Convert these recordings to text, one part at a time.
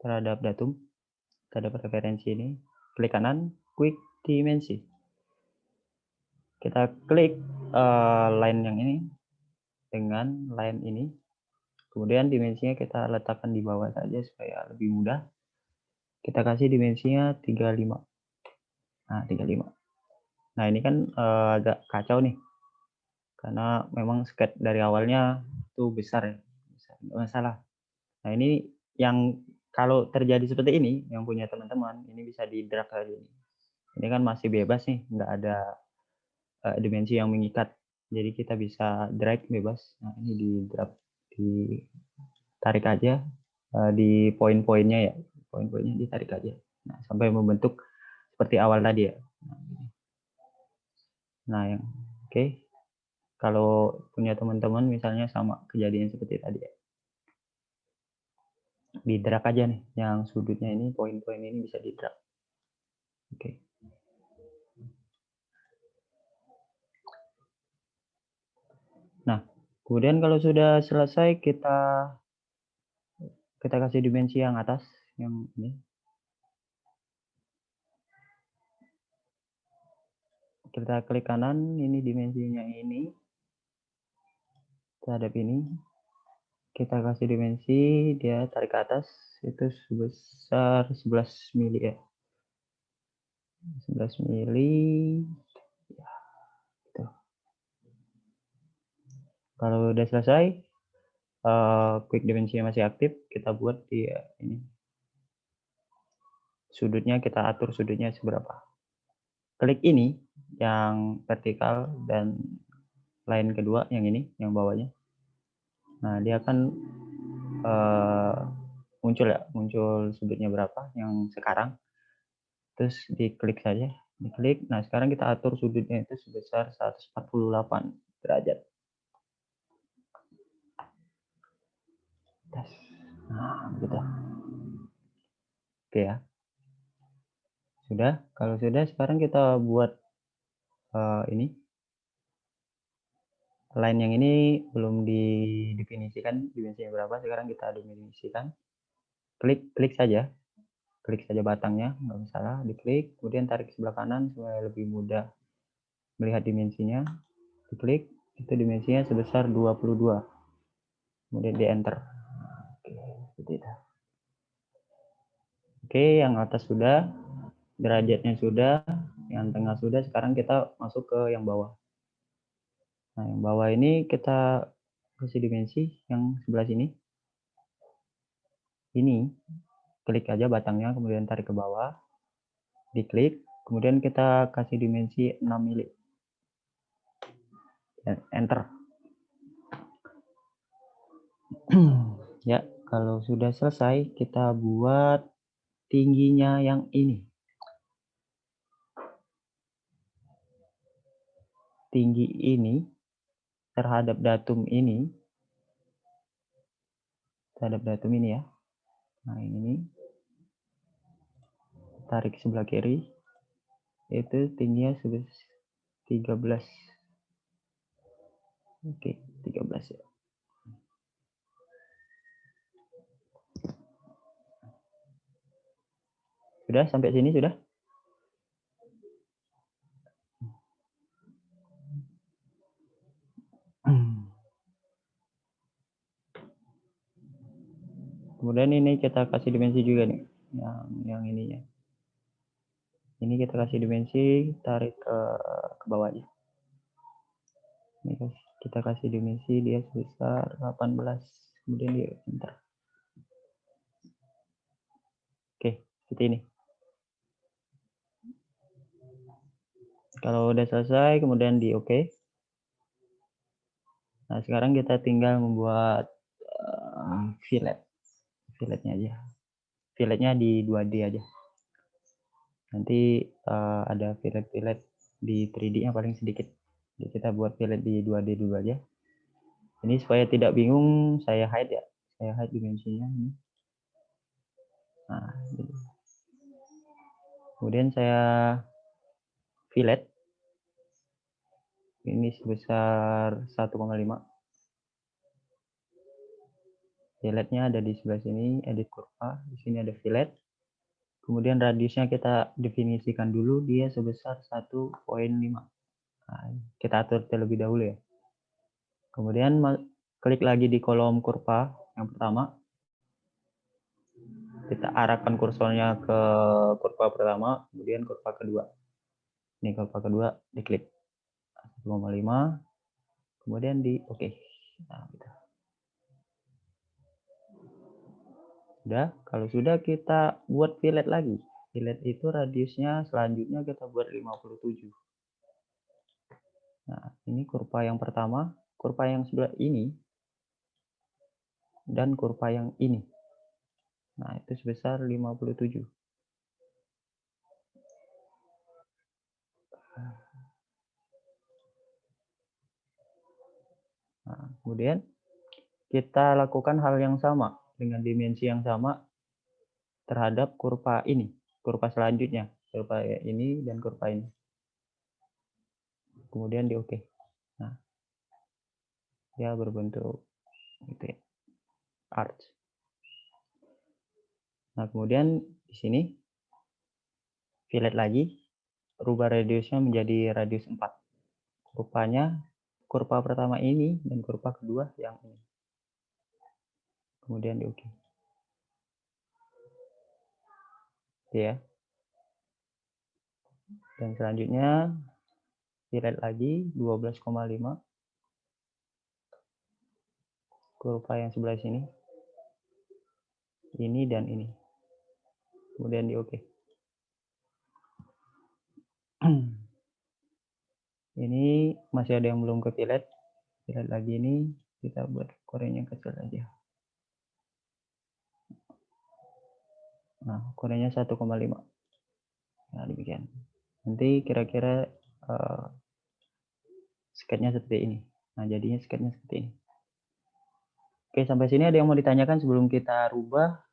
terhadap datum, terhadap referensi ini. Klik kanan, quick dimensi. Kita klik line yang ini dengan line ini. Kemudian dimensinya kita letakkan di bawah saja supaya lebih mudah. Kita kasih dimensinya 35. Nah, 35. Nah, ini kan agak kacau nih. Karena memang sketch dari awalnya itu besar ya. Nggak masalah. Nah, ini yang kalau terjadi seperti ini, yang punya teman-teman, ini bisa di drag saja. Ini kan masih bebas nih, nggak ada dimensi yang mengikat. Jadi kita bisa drag bebas. Nah, ini di drag, ditarik aja di poin-poinnya ya. Poin-poinnya ditarik aja. Nah, sampai membentuk seperti awal tadi ya. Nah, yang oke. Kalau punya teman-teman misalnya sama kejadian seperti tadi ya. Di drag aja nih, yang sudutnya ini, poin-poin ini bisa di drag. Oke. Nah, kemudian kalau sudah selesai kita kasih dimensi yang atas, yang ini. Kita klik kanan, ini dimensinya ini. Terhadap ini. Kita kasih dimensi, dia tarik ke atas, itu sebesar 11 mili ya. 11 mili. Ya, gitu. Kalau udah selesai, quick dimensinya masih aktif, kita buat di ini. Sudutnya kita atur sudutnya seberapa. Klik ini, yang vertikal, dan line kedua, yang ini, yang bawahnya. Nah, dia akan muncul ya, muncul sudutnya berapa, yang sekarang. Terus diklik saja, diklik. Nah, sekarang kita atur sudutnya itu sebesar 148 derajat. Nah, gitu. Oke ya. Sudah, kalau sudah sekarang kita buat ini. Line yang ini belum didefinisikan dimensinya berapa, sekarang kita definisikan. Klik saja. Klik saja batangnya, nggak masalah, diklik, kemudian tarik ke sebelah kanan supaya lebih mudah melihat dimensinya. Diklik, itu dimensinya sebesar 22. Kemudian di enter. Oke, seperti itu. Oke, yang atas sudah, derajatnya sudah, yang tengah sudah, sekarang kita masuk ke yang bawah. Nah, yang bawah ini kita kasih dimensi yang sebelah sini. Ini, klik aja batangnya, kemudian tarik ke bawah, diklik, kemudian kita kasih dimensi 6 mili. Dan enter. Ya, kalau sudah selesai, kita buat tingginya yang ini. Tinggi ini terhadap datum ini. Terhadap datum ini ya. Nah, ini. Tarik sebelah kiri. Itu tingginya sebesar 13. Oke, 13 ya. Sudah sampai sini sudah? Kemudian ini kita kasih dimensi juga nih, yang ininya. Ini kita kasih dimensi, tarik ke bawah aja. Ini kita kasih dimensi dia sebesar 18, kemudian di enter. Oke, seperti ini. Kalau udah selesai, kemudian di OK. Nah, sekarang kita tinggal membuat fillet. Filletnya aja. Filletnya di 2D aja. Nanti ada fillet-fillet di 3D-nya paling sedikit. Jadi kita buat fillet di 2D dulu aja. Ini supaya tidak bingung, saya hide ya. Saya hide dimensinya ini. Nah, gitu. Kemudian saya fillet. Ini sebesar 1,5. Filletnya ada di sebelah sini, edit kurva. Di sini ada fillet. Kemudian radiusnya kita definisikan dulu, dia sebesar 1,5. Nah, kita atur terlebih dahulu ya. Kemudian klik lagi di kolom kurva yang pertama. Kita arahkan kursornya ke kurva pertama, kemudian kurva kedua. Ini kurva kedua, diklik 1,5, kemudian di oke. Nah, gitu. Sudah, kalau sudah kita buat fillet lagi. Fillet itu radiusnya selanjutnya kita buat 57. Nah, ini kurva yang pertama, kurva yang sebelah ini, dan kurva yang ini. Nah, itu sebesar 57. Nah, kemudian kita lakukan hal yang sama dengan dimensi yang sama terhadap kurva ini, kurva selanjutnya, kurva ini dan kurva ini. Kemudian di oke. Nah, dia berbentuk gitu ya, arch. Nah, kemudian di sini fillet lagi, rubah radiusnya menjadi radius 4. Rupanya kurva pertama ini dan kurva kedua yang ini. Kemudian di oke. Ya. Dan selanjutnya fillet lagi 12,5. Kurva yang sebelah sini. Ini dan ini. Kemudian di oke. Ini masih ada yang belum ke fillet. Fillet lagi ini kita buat korenya kecil aja. Nah, korenya 1,5. Nah, demikian. Nanti kira-kira sketnya seperti ini. Nah, jadinya sketnya seperti ini. Oke, sampai sini ada yang mau ditanyakan sebelum kita rubah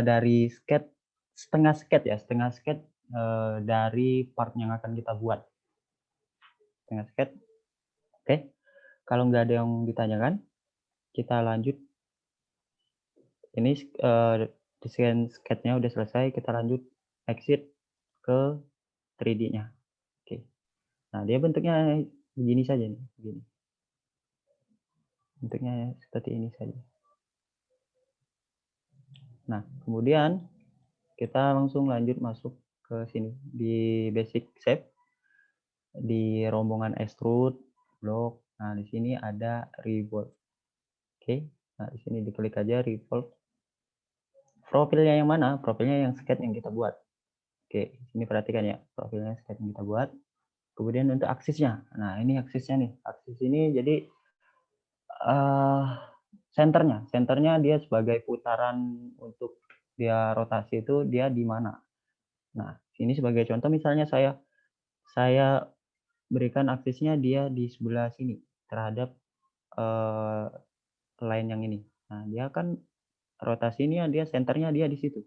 dari sket, setengah sket ya, setengah sket dari part yang akan kita buat. Setengah sket. Oke, kalau nggak ada yang ditanyakan, kita lanjut. Ini desain sketnya udah selesai, kita lanjut exit ke 3D-nya. Oke. Nah, dia bentuknya begini saja nih, begini. Bentuknya seperti ini saja. Nah, kemudian kita langsung lanjut masuk ke sini di basic shape, di rombongan extrude, block. Nah, di sini ada revolve. Oke. Nah, di sini diklik aja revolve. Profilnya yang mana? Profilnya yang sketch yang kita buat. Oke, ini perhatikan ya, profilnya sketch yang kita buat. Kemudian untuk aksisnya. Nah, ini aksisnya nih. Aksis ini jadi senternya dia sebagai putaran untuk dia rotasi itu dia di mana. Nah, ini sebagai contoh misalnya saya berikan aksisnya dia di sebelah sini terhadap line yang ini. Nah, dia kan rotasinya dia senternya dia di situ.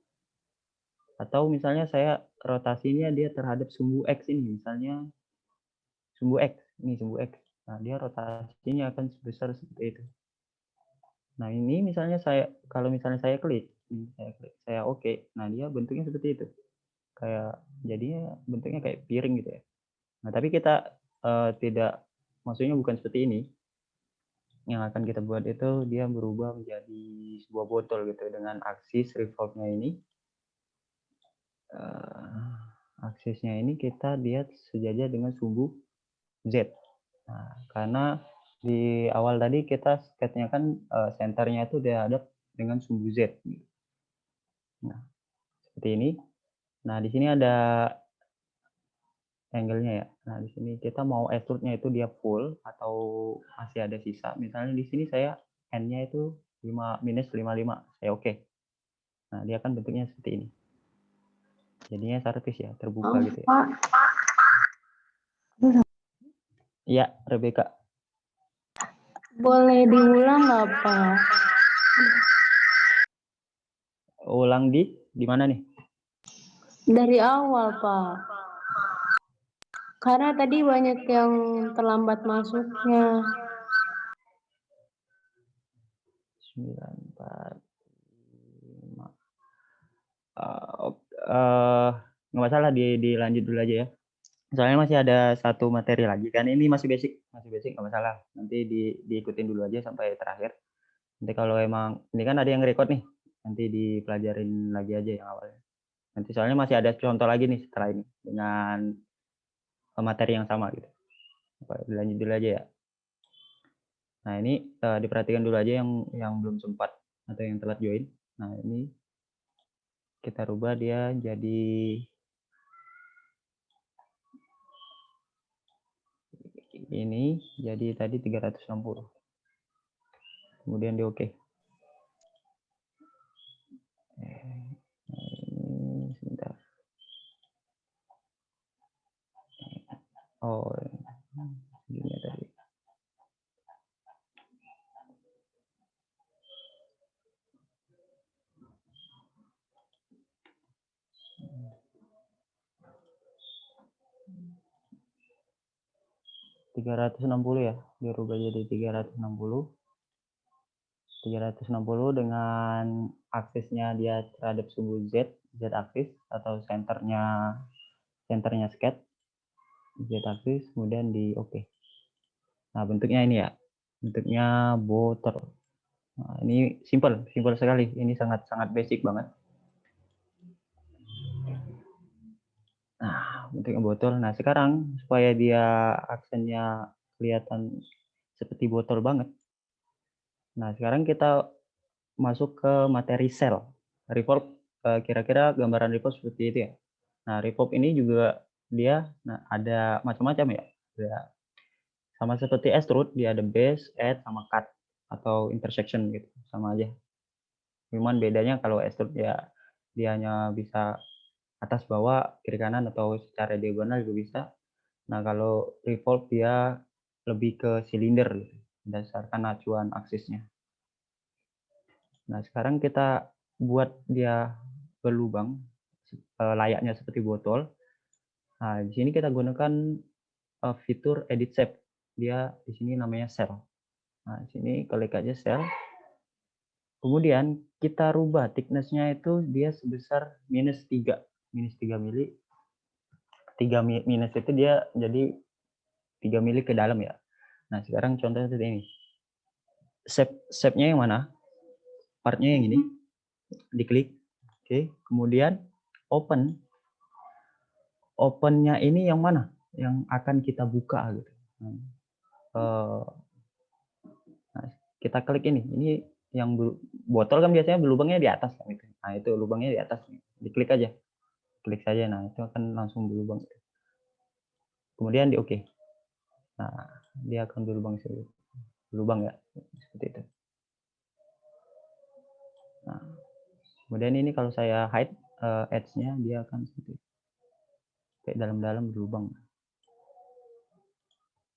Atau misalnya saya rotasinya dia terhadap sumbu X ini, misalnya sumbu X, ini sumbu X. Nah, dia rotasinya akan sebesar seperti itu. Nah, ini misalnya kalau misalnya saya klik, saya oke. Nah, dia bentuknya seperti itu. Kayak jadinya bentuknya kayak piring gitu ya. Nah, tapi kita tidak, maksudnya bukan seperti ini. Yang akan kita buat itu dia berubah menjadi sebuah botol gitu dengan aksis revolve-nya ini. Aksisnya ini kita lihat sejajar dengan sumbu Z. Nah, karena di awal tadi kita sketnya kan senternya itu dihadap dengan sumbu Z. Nah, seperti ini. Nah, di sini ada angle-nya ya. Nah, di sini kita mau extrude-nya itu dia full atau masih ada sisa. Misalnya di sini saya N-nya itu -55, saya oke. Nah, dia kan bentuknya seperti ini. Jadinya service ya, terbuka gitu ya. Iya, Rebecca. Boleh diulang nggak, Pak? Ulang di mana nih? Dari awal, Pak. Karena tadi banyak yang terlambat masuknya. 9. Nggak masalah dilanjut dulu aja ya. Soalnya masih ada satu materi lagi kan, ini masih basic nggak masalah. Nanti diikutin dulu aja sampai terakhir. Nanti kalau emang ini kan ada yang record nih, nanti dipelajarin lagi aja yang awalnya. Nanti soalnya masih ada contoh lagi nih setelah ini dengan materi yang sama gitu. Dilanjut dulu aja ya. Nah ini diperhatikan dulu aja yang belum sempat atau yang telat join. Nah ini kita rubah dia jadi ini, jadi tadi 360. Kemudian di oke. Ini sebentar. Oh, ini tadi. .360 ya, dirubah jadi 360 dengan aksesnya dia terhadap sumbu Z aksis atau senternya sket Z aksis, kemudian di oke. Nah bentuknya ini ya, bentuknya botol. Nah, ini simple sekali, ini sangat basic banget. Nah bentuknya botol. Nah sekarang supaya dia aksennya kelihatan seperti botol banget. Nah sekarang kita masuk ke materi sel. Revolve, kira-kira gambaran revolve seperti itu ya. Nah, revolve ini juga dia ada macam-macam ya. Sama seperti extrude, dia ada base, add, sama cut atau intersection gitu, sama aja. Cuman bedanya kalau extrude dia hanya bisa atas bawah, kiri kanan atau secara diagonal juga bisa. Nah, kalau revolve dia lebih ke silinder gitu, berdasarkan acuan aksisnya. Nah, sekarang kita buat dia berlubang layaknya seperti botol. Nah, di sini kita gunakan fitur edit shape. Dia di sini namanya cell. Nah, di sini klik aja cell. Kemudian kita rubah thickness-nya itu dia sebesar -3 mili. 3 minus itu dia jadi 3 mili ke dalam ya. Nah, sekarang contohnya seperti ini. Shape-nya yang mana? Part-nya yang ini. Diklik. Oke, kemudian open. Open-nya ini yang mana? Yang akan kita buka gitu. Nah, kita klik ini. Ini yang botol kan biasanya berlubangnya di atas gitu. Nah, itu lubangnya di atas. Diklik aja. Klik saja. Nah, itu akan langsung berlubang. Kemudian di oke. Nah, dia akan berlubang ya. Seperti itu. Nah, kemudian ini kalau saya hide edge-nya, dia akan seperti itu. Kayak dalam-dalam berlubang.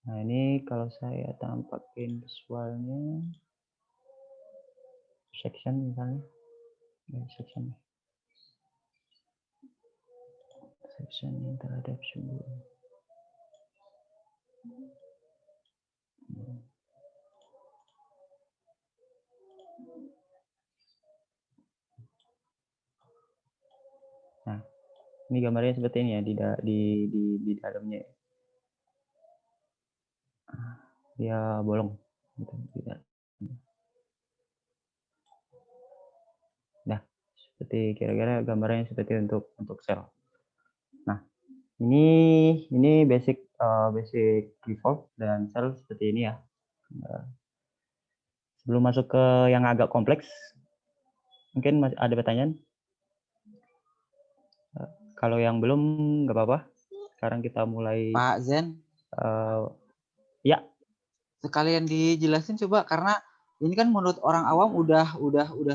Nah, ini kalau saya tampakin visualnya section misalnya. Section yang terhadap sumbu. Nah, ini gambarnya seperti ini ya di dalamnya. Dia bolong gitu. Nah, seperti kira-kira gambarnya seperti untuk sel. Nah, ini basic revolve dan sel seperti ini ya. Sebelum masuk ke yang agak kompleks, mungkin masih ada pertanyaan? Kalau yang belum nggak apa-apa. Sekarang kita mulai. Pak Zen. Ya. Sekalian dijelasin coba, karena ini kan menurut orang awam udah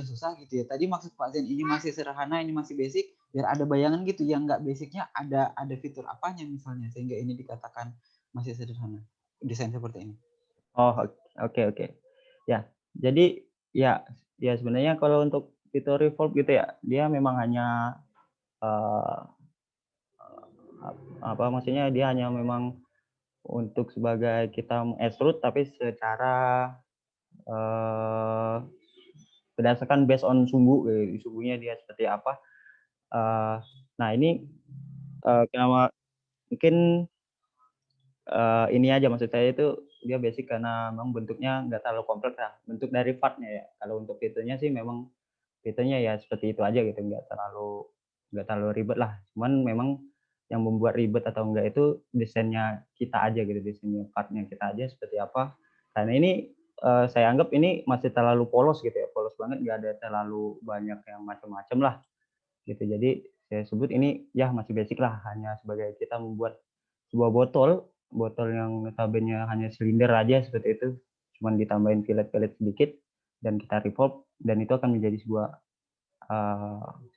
susah gitu ya. Tadi maksud Pak Zen ini masih sederhana, ini masih basic, biar ada bayangan gitu. Yang nggak basicnya ada fitur apanya misalnya sehingga ini dikatakan masih sederhana. Desain seperti ini. Oh, oke. Ya, jadi ya sebenarnya kalau untuk fitur revolve gitu ya, dia memang hanya maksudnya dia hanya memang untuk sebagai kita extrude, tapi secara berdasarkan based on sumbu, sumbunya dia seperti apa. Nah ini kenapa mungkin ini aja maksud saya itu dia basic karena memang bentuknya nggak terlalu kompleks lah, bentuk dari partnya ya. Kalau untuk fiturnya sih memang fiturnya ya seperti itu aja gitu, nggak terlalu ribet lah. Cuman memang yang membuat ribet atau enggak itu desainnya kita aja gitu, desainnya partnya kita aja seperti apa. Karena ini saya anggap ini masih terlalu polos gitu ya, polos banget, nggak ada terlalu banyak yang macam-macam lah gitu. Jadi saya sebut ini ya masih basic lah, hanya sebagai kita membuat sebuah botol yang notabene hanya silinder aja seperti itu, cuman ditambahin fillet-fillet sedikit dan kita revolve dan itu akan menjadi sebuah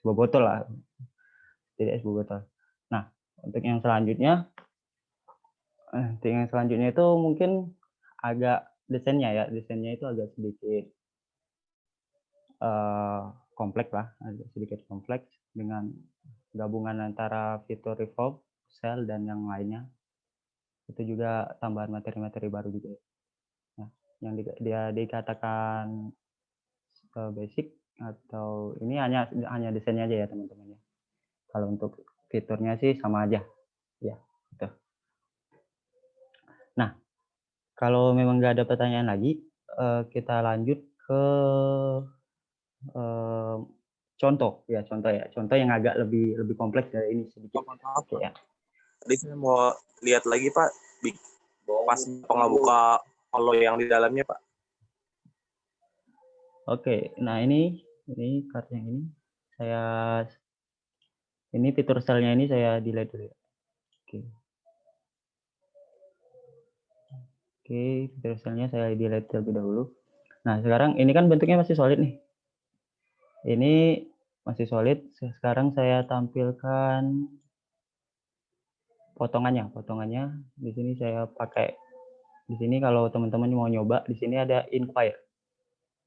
botol lah, tidak sebuah botol. Nah, untuk yang selanjutnya itu mungkin agak desainnya itu agak sedikit kompleks lah, agak sedikit kompleks dengan gabungan antara fitur revolve, cell dan yang lainnya. Itu juga tambahan materi-materi baru juga. Nah, yang dia dikatakan basic atau ini hanya desainnya aja ya teman-teman ya. Kalau untuk fiturnya sih sama aja ya gitu. Nah, kalau memang nggak ada pertanyaan lagi, kita lanjut ke contoh yang agak lebih kompleks dari ini sedikit. Maaf, Oke, ya. Tadi saya mau lihat lagi Pak, pas pengabuka holo yang di dalamnya Pak. Oke, nah ini card yang ini ini fitur stylenya ini saya delete dulu. Oke, fitur stylenya saya delete terlebih dahulu. Nah, sekarang ini kan bentuknya masih solid nih. Ini masih solid. Sekarang saya tampilkan potongannya. Di sini saya pakai. Di sini kalau teman-teman mau nyoba, di sini ada inquire.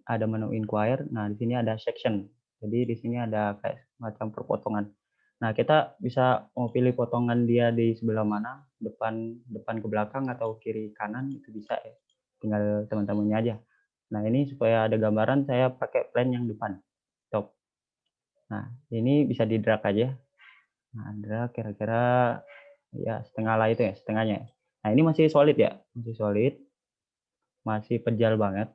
Ada menu inquire. Nah, di sini ada section. Jadi di sini ada kayak macam perpotongan. Nah, kita bisa mau pilih potongan dia di sebelah mana, depan ke belakang atau kiri kanan itu bisa ya. Tinggal teman-temannya aja. Nah, ini supaya ada gambaran saya pakai plan yang depan. Top. Nah, ini bisa di drag aja. Nah, drag kira-kira ya setengah lah itu ya, setengahnya. Nah, ini masih solid ya, masih solid. Masih pejal banget.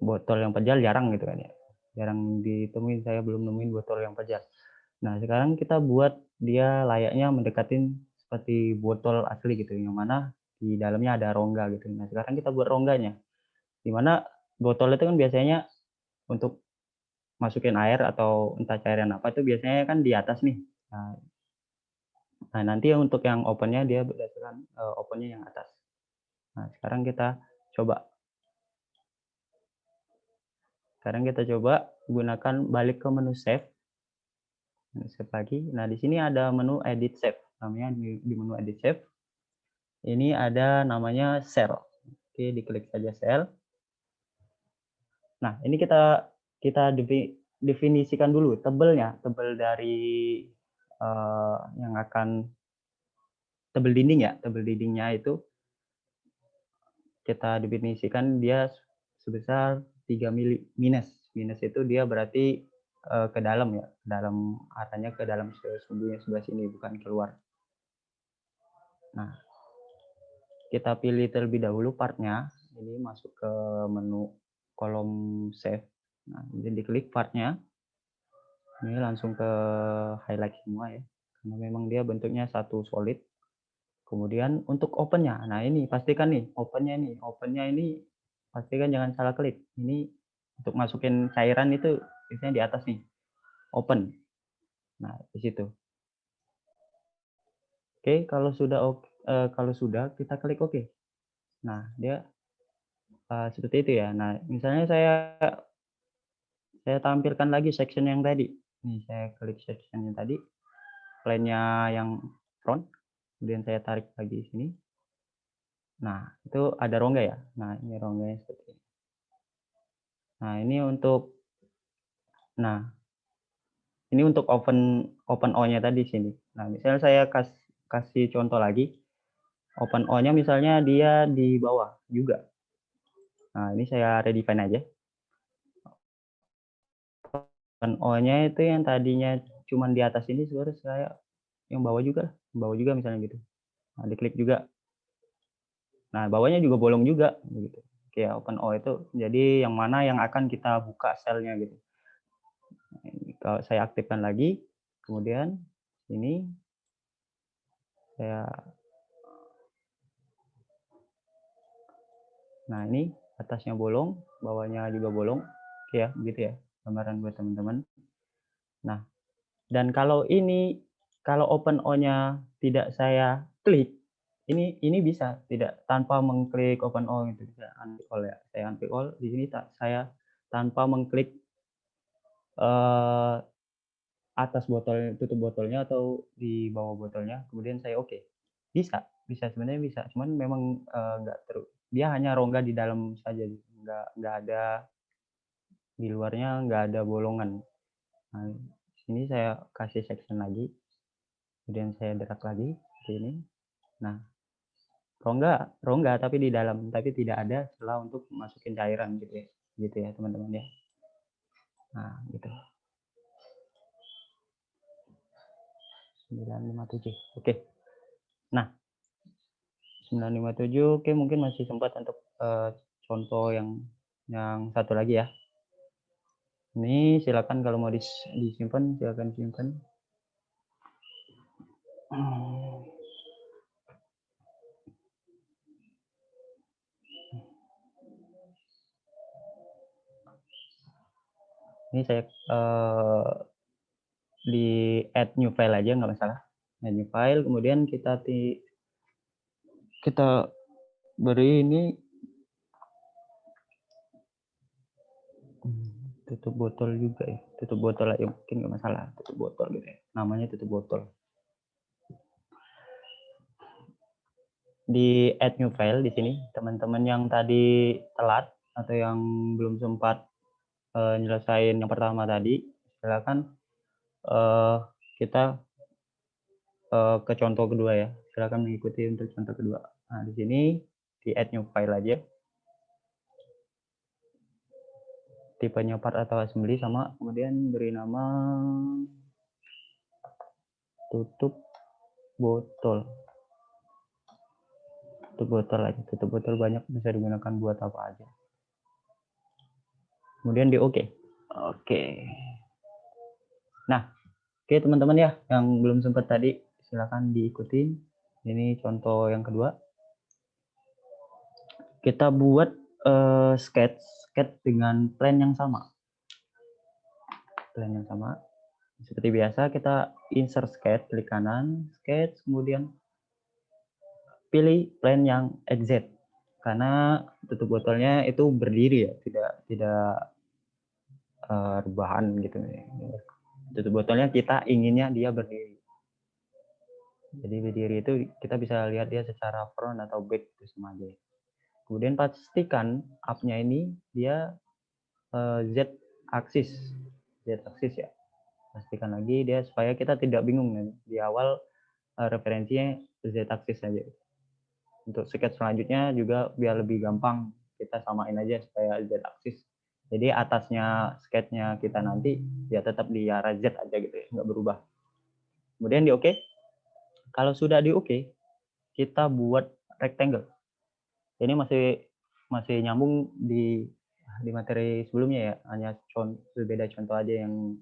Botol yang pejal jarang gitu kan ya. Jarang ditemuin, saya belum nemuin botol yang pejal. Nah, sekarang kita buat dia layaknya mendekatin seperti botol asli gitu, yang mana di dalamnya ada rongga gitu. Nah, sekarang kita buat rongganya. Di mana botol itu kan biasanya untuk masukin air atau entah cairan apa itu biasanya kan di atas nih. Nah, nanti untuk yang opennya dia berdasarkan opennya yang atas. Nah, sekarang kita coba. Gunakan balik ke menu save. Save lagi. Nah, di sini ada menu edit save. Namanya di menu edit save. Ini ada namanya cell. Oke, diklik saja cell. Nah, ini kita definisikan dulu tebel dari yang akan tebel dindingnya itu kita definisikan dia sebesar 3 mili minus itu dia berarti ke dalam ya, arahnya ke dalam sumbunya sebelah sini, bukan keluar. Nah, kita pilih terlebih dahulu partnya, ini masuk ke menu kolom save. Nah, jadi diklik partnya, ini langsung ke highlight semua ya, karena memang dia bentuknya satu solid. Kemudian untuk opennya, nah ini pastikan nih opennya ini pastikan jangan salah klik. Ini untuk masukin cairan itu biasanya di atas nih, open. Nah, di situ. Oke, kalau sudah kita klik OK. Nah, dia seperti itu ya. Nah, misalnya saya tampilkan lagi section yang tadi. Nih, saya klik section yang tadi, plan-nya yang front, kemudian saya tarik lagi sini. Nah, itu ada rongga ya. Nah, ini rongganya seperti ini. Nah, ini untuk open O-nya tadi sini. Nah, misalnya saya kasih contoh lagi. Open O-nya misalnya dia di bawah juga. Nah, ini saya redefine aja. O-nya itu yang tadinya cuman di atas ini sebenarnya saya yang bawah juga misalnya gitu. Nah, diklik juga. Nah, bawahnya juga bolong juga gitu. Kayak open O itu jadi yang mana yang akan kita buka selnya gitu. Kalau saya aktifkan lagi, kemudian ini saya, nah ini atasnya bolong, bawahnya juga bolong, ya begitu ya gambaran buat teman-teman. Nah, dan kalau open O-nya tidak saya klik, ini bisa tidak tanpa mengklik open O gitu, bisa unpick all ya. Saya unpick all di sini saya tanpa mengklik atas botol, tutup botolnya atau di bawah botolnya, kemudian saya oke. Bisa sebenarnya bisa, cuman memang nggak dia hanya rongga di dalam saja, nggak ada di luarnya, nggak ada bolongan. Nah, sini saya kasih section lagi, kemudian saya drag lagi ke ini. Nah, rongga tapi di dalam, tapi tidak ada celah untuk masukin cairan gitu ya teman-teman ya. Nah, gitu. 957. Oke. Nah, 957, oke, mungkin masih sempat untuk contoh yang satu lagi ya. Ini silakan kalau mau disimpan, silakan simpan. Ini saya di add new file aja nggak masalah. Add new file, kemudian kita beri ini tutup botol juga ya, tutup botol aja mungkin nggak masalah, tutup botol gitu ya, namanya tutup botol. Di add new file di sini, teman-teman yang tadi telat atau yang belum sempat nyelesain yang pertama tadi, silakan kita ke contoh kedua ya, silakan mengikuti untuk contoh kedua. Nah, di sini di add new file aja, tipenya part atau assembly sama, kemudian beri nama tutup botol. Tutup botol aja, tutup botol banyak bisa digunakan buat apa aja. Kemudian di oke. Nah, oke teman-teman ya, yang belum sempat tadi silakan diikuti. Ini contoh yang kedua. Kita buat sketch dengan plan yang sama. Plan yang sama. Seperti biasa kita insert sketch, klik kanan, sketch, kemudian pilih plan yang exact. Karena tutup botolnya itu berdiri ya, tidak rebahan gitu. Tutup botolnya kita inginnya dia berdiri. Jadi berdiri itu kita bisa lihat dia secara front atau back itu sama aja. Kemudian pastikan up-nya ini dia Z axis ya. Pastikan lagi dia supaya kita tidak bingung nih. Di awal referensinya Z axis aja. Untuk sketch selanjutnya juga biar lebih gampang kita samain aja supaya Z axis. Jadi atasnya sketchnya kita nanti ya tetap di arah Z aja gitu ya, nggak berubah. Kemudian di oke. Kalau sudah di oke, kita buat rectangle. Ini masih nyambung di materi sebelumnya ya, hanya berbeda contoh aja yang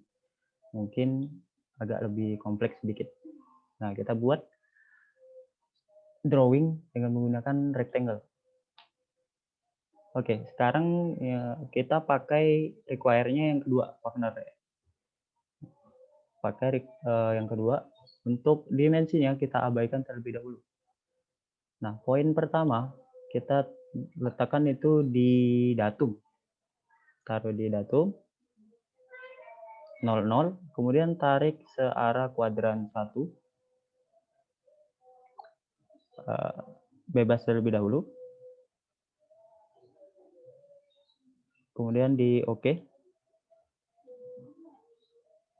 mungkin agak lebih kompleks sedikit. Nah, kita buat drawing dengan menggunakan rectangle. Oke, sekarang ya, kita pakai require-nya yang kedua, corner ya. Pakai yang kedua, untuk dimensinya kita abaikan terlebih dahulu. Nah, poin pertama kita letakkan itu di datum. Taruh di datum 00, kemudian tarik searah kuadran 1. Bebas terlebih dahulu. Kemudian di oke.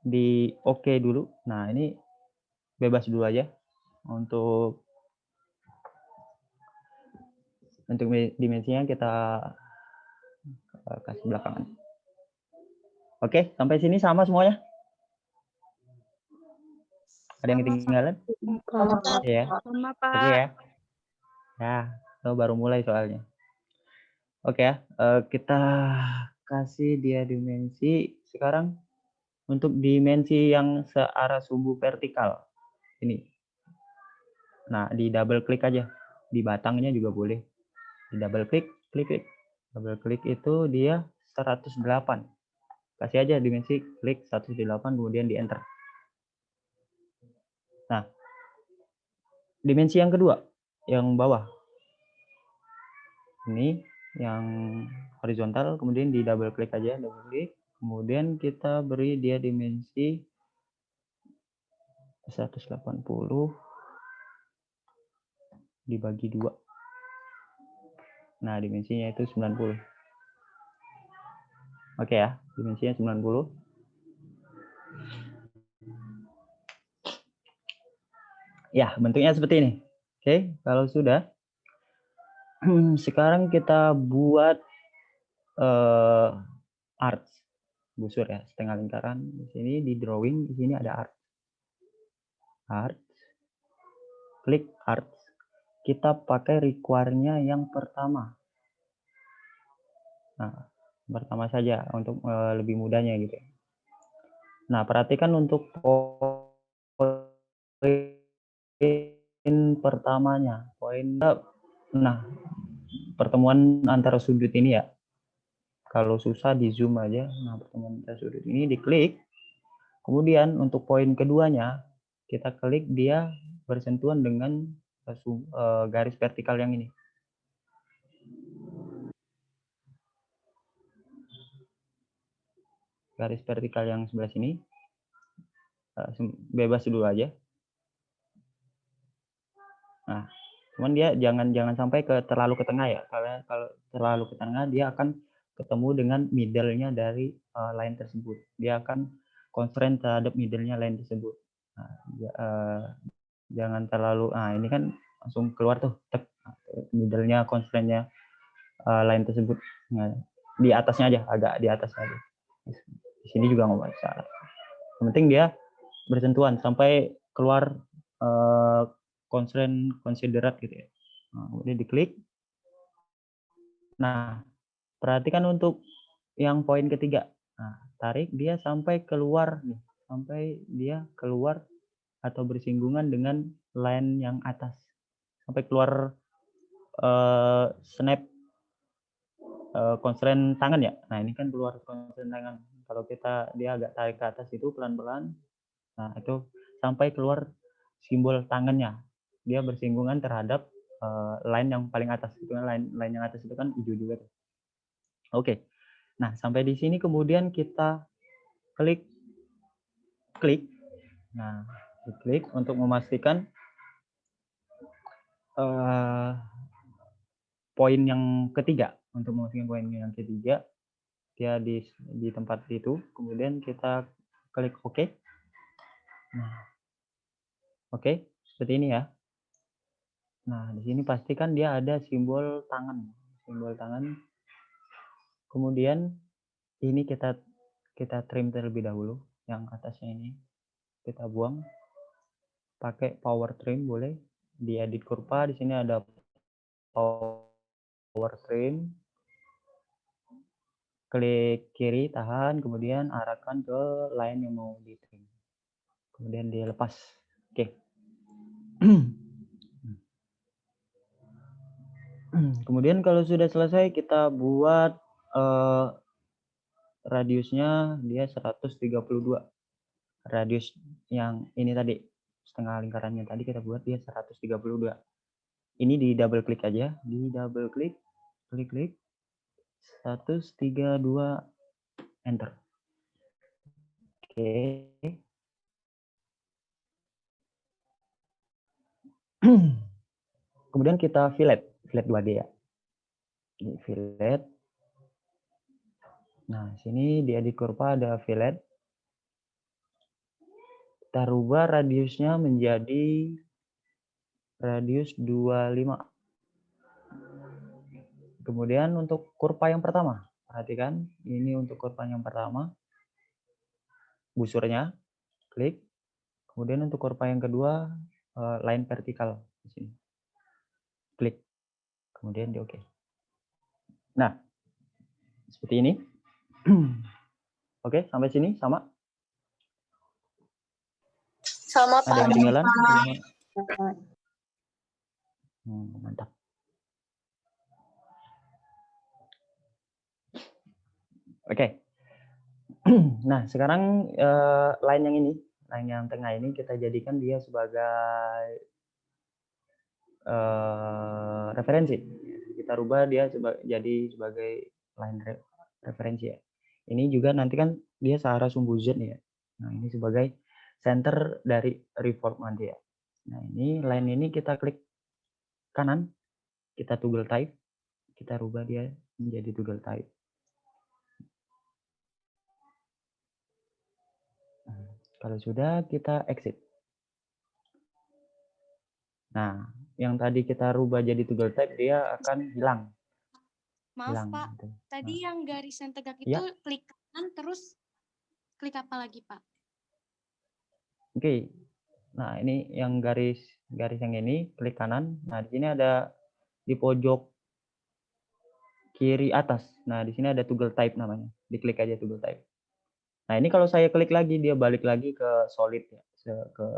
Di oke dulu. Nah, ini bebas dulu aja untuk dimensinya kita kasih belakangan. Oke, sampai sini sama semuanya? Ada yang ketinggalan? Iya. Sama, Oke ya. Ya, lo baru mulai soalnya. Oke ya, kita kasih dia dimensi sekarang untuk dimensi yang searah sumbu vertikal. Ini. Nah, di double klik aja. Di batangnya juga boleh. Di double klik, klik. Double klik itu dia 108. Kasih aja dimensi, klik 108, kemudian di enter. Nah, dimensi yang kedua, yang bawah. Ini yang horizontal, kemudian di double klik aja, double klik. Kemudian kita beri dia dimensi 180 dibagi 2. Nah, dimensinya itu 90. Oke ya, dimensinya 90. Ya, bentuknya seperti ini. Oke, kalau sudah, sekarang kita buat arts. Busur ya, setengah lingkaran. Di sini di drawing, di sini ada art. Art. Klik art. Kita pakai require-nya yang pertama. Nah, pertama saja untuk lebih mudahnya gitu. Nah, perhatikan untuk poin pertamanya. Nah, pertemuan antara sudut ini ya. Kalau susah di zoom aja. Nah, pertemuan antara sudut ini diklik. Kemudian untuk poin keduanya, kita klik dia bersentuhan dengan garis vertikal yang ini. Garis vertikal yang sebelah sini. Bebas dulu aja. Nah, cuman dia jangan sampai terlalu ke tengah ya. Kalau terlalu ke tengah dia akan ketemu dengan middle-nya dari line tersebut. Dia akan constraint terhadap middle-nya line tersebut. Nah, jangan terlalu, ini kan langsung keluar tuh, middle-nya constraint-nya line tersebut. Nah, di atasnya aja, agak di atasnya aja. Di sini juga nggak masalah. Yang penting dia bersentuhan sampai keluar constraint considerate gitu ya. Nah, kemudian diklik. Nah, perhatikan untuk yang poin ketiga. Nah, tarik dia sampai keluar nih, sampai dia keluar atau bersinggungan dengan line yang atas. Sampai keluar snap constraint tangan ya. Nah, ini kan keluar constraint tangan. Kalau dia agak tarik ke atas itu pelan-pelan. Nah, itu sampai keluar simbol tangannya. Dia bersinggungan terhadap line yang paling atas. Itu kan line yang atas itu kan hijau juga. Oke. Nah, sampai di sini kemudian kita klik. Nah, klik untuk memastikan poin yang ketiga. Untuk memastikan poin yang ketiga, dia di tempat itu. Kemudian kita klik OK. Nah, oke, seperti ini ya. Nah, di sini pastikan dia ada simbol tangan. Simbol tangan. Kemudian ini kita trim terlebih dahulu. Yang atasnya ini kita buang. Pakai power trim boleh. Di edit kurva di sini ada power trim. Klik kiri, tahan, kemudian arahkan ke line yang mau di trim. Kemudian dia lepas. Oke. Kemudian kalau sudah selesai kita buat radiusnya dia 132. Radius yang ini tadi setengah lingkarannya tadi kita buat dia 132. Ini di double klik aja, di double klik, klik 132 enter. Oke. Kemudian kita fillet 2D ya. Ini fillet. Nah, sini di edit kurva ada fillet. Kita rubah radiusnya menjadi radius 25. Kemudian untuk kurva yang pertama, perhatikan ini untuk kurva yang pertama. busurnya, klik. Kemudian untuk kurva yang kedua, line vertikal di sini. Klik. Kemudian di oke. Nah, seperti ini. Oke, sampai sini sama. Sama Ada yang Pak. ketinggalan? Mantap. Oke. Nah, sekarang line yang ini, line yang tengah ini kita jadikan dia sebagai referensi. Kita rubah dia jadi sebagai line referensi ya. Ini juga nanti kan dia searah sumbu Z ya. Nah, ini sebagai center dari revolve nanti ya. Nah, ini line ini kita klik kanan, kita toggle type, kita rubah dia menjadi toggle type. Kalau sudah, kita exit. Nah, yang tadi kita rubah jadi toggle type, dia akan hilang. Maaf Hilang, Pak, gitu. tadi Nah, yang garis yang tegak itu ya. klik kanan terus klik apa lagi Pak? Oke. Nah, ini yang garis yang ini klik kanan. Nah, di sini ada di pojok kiri atas. Nah, di sini ada toggle type namanya. Diklik aja toggle type. Nah, ini kalau saya klik lagi, dia balik lagi ke solid ya, ke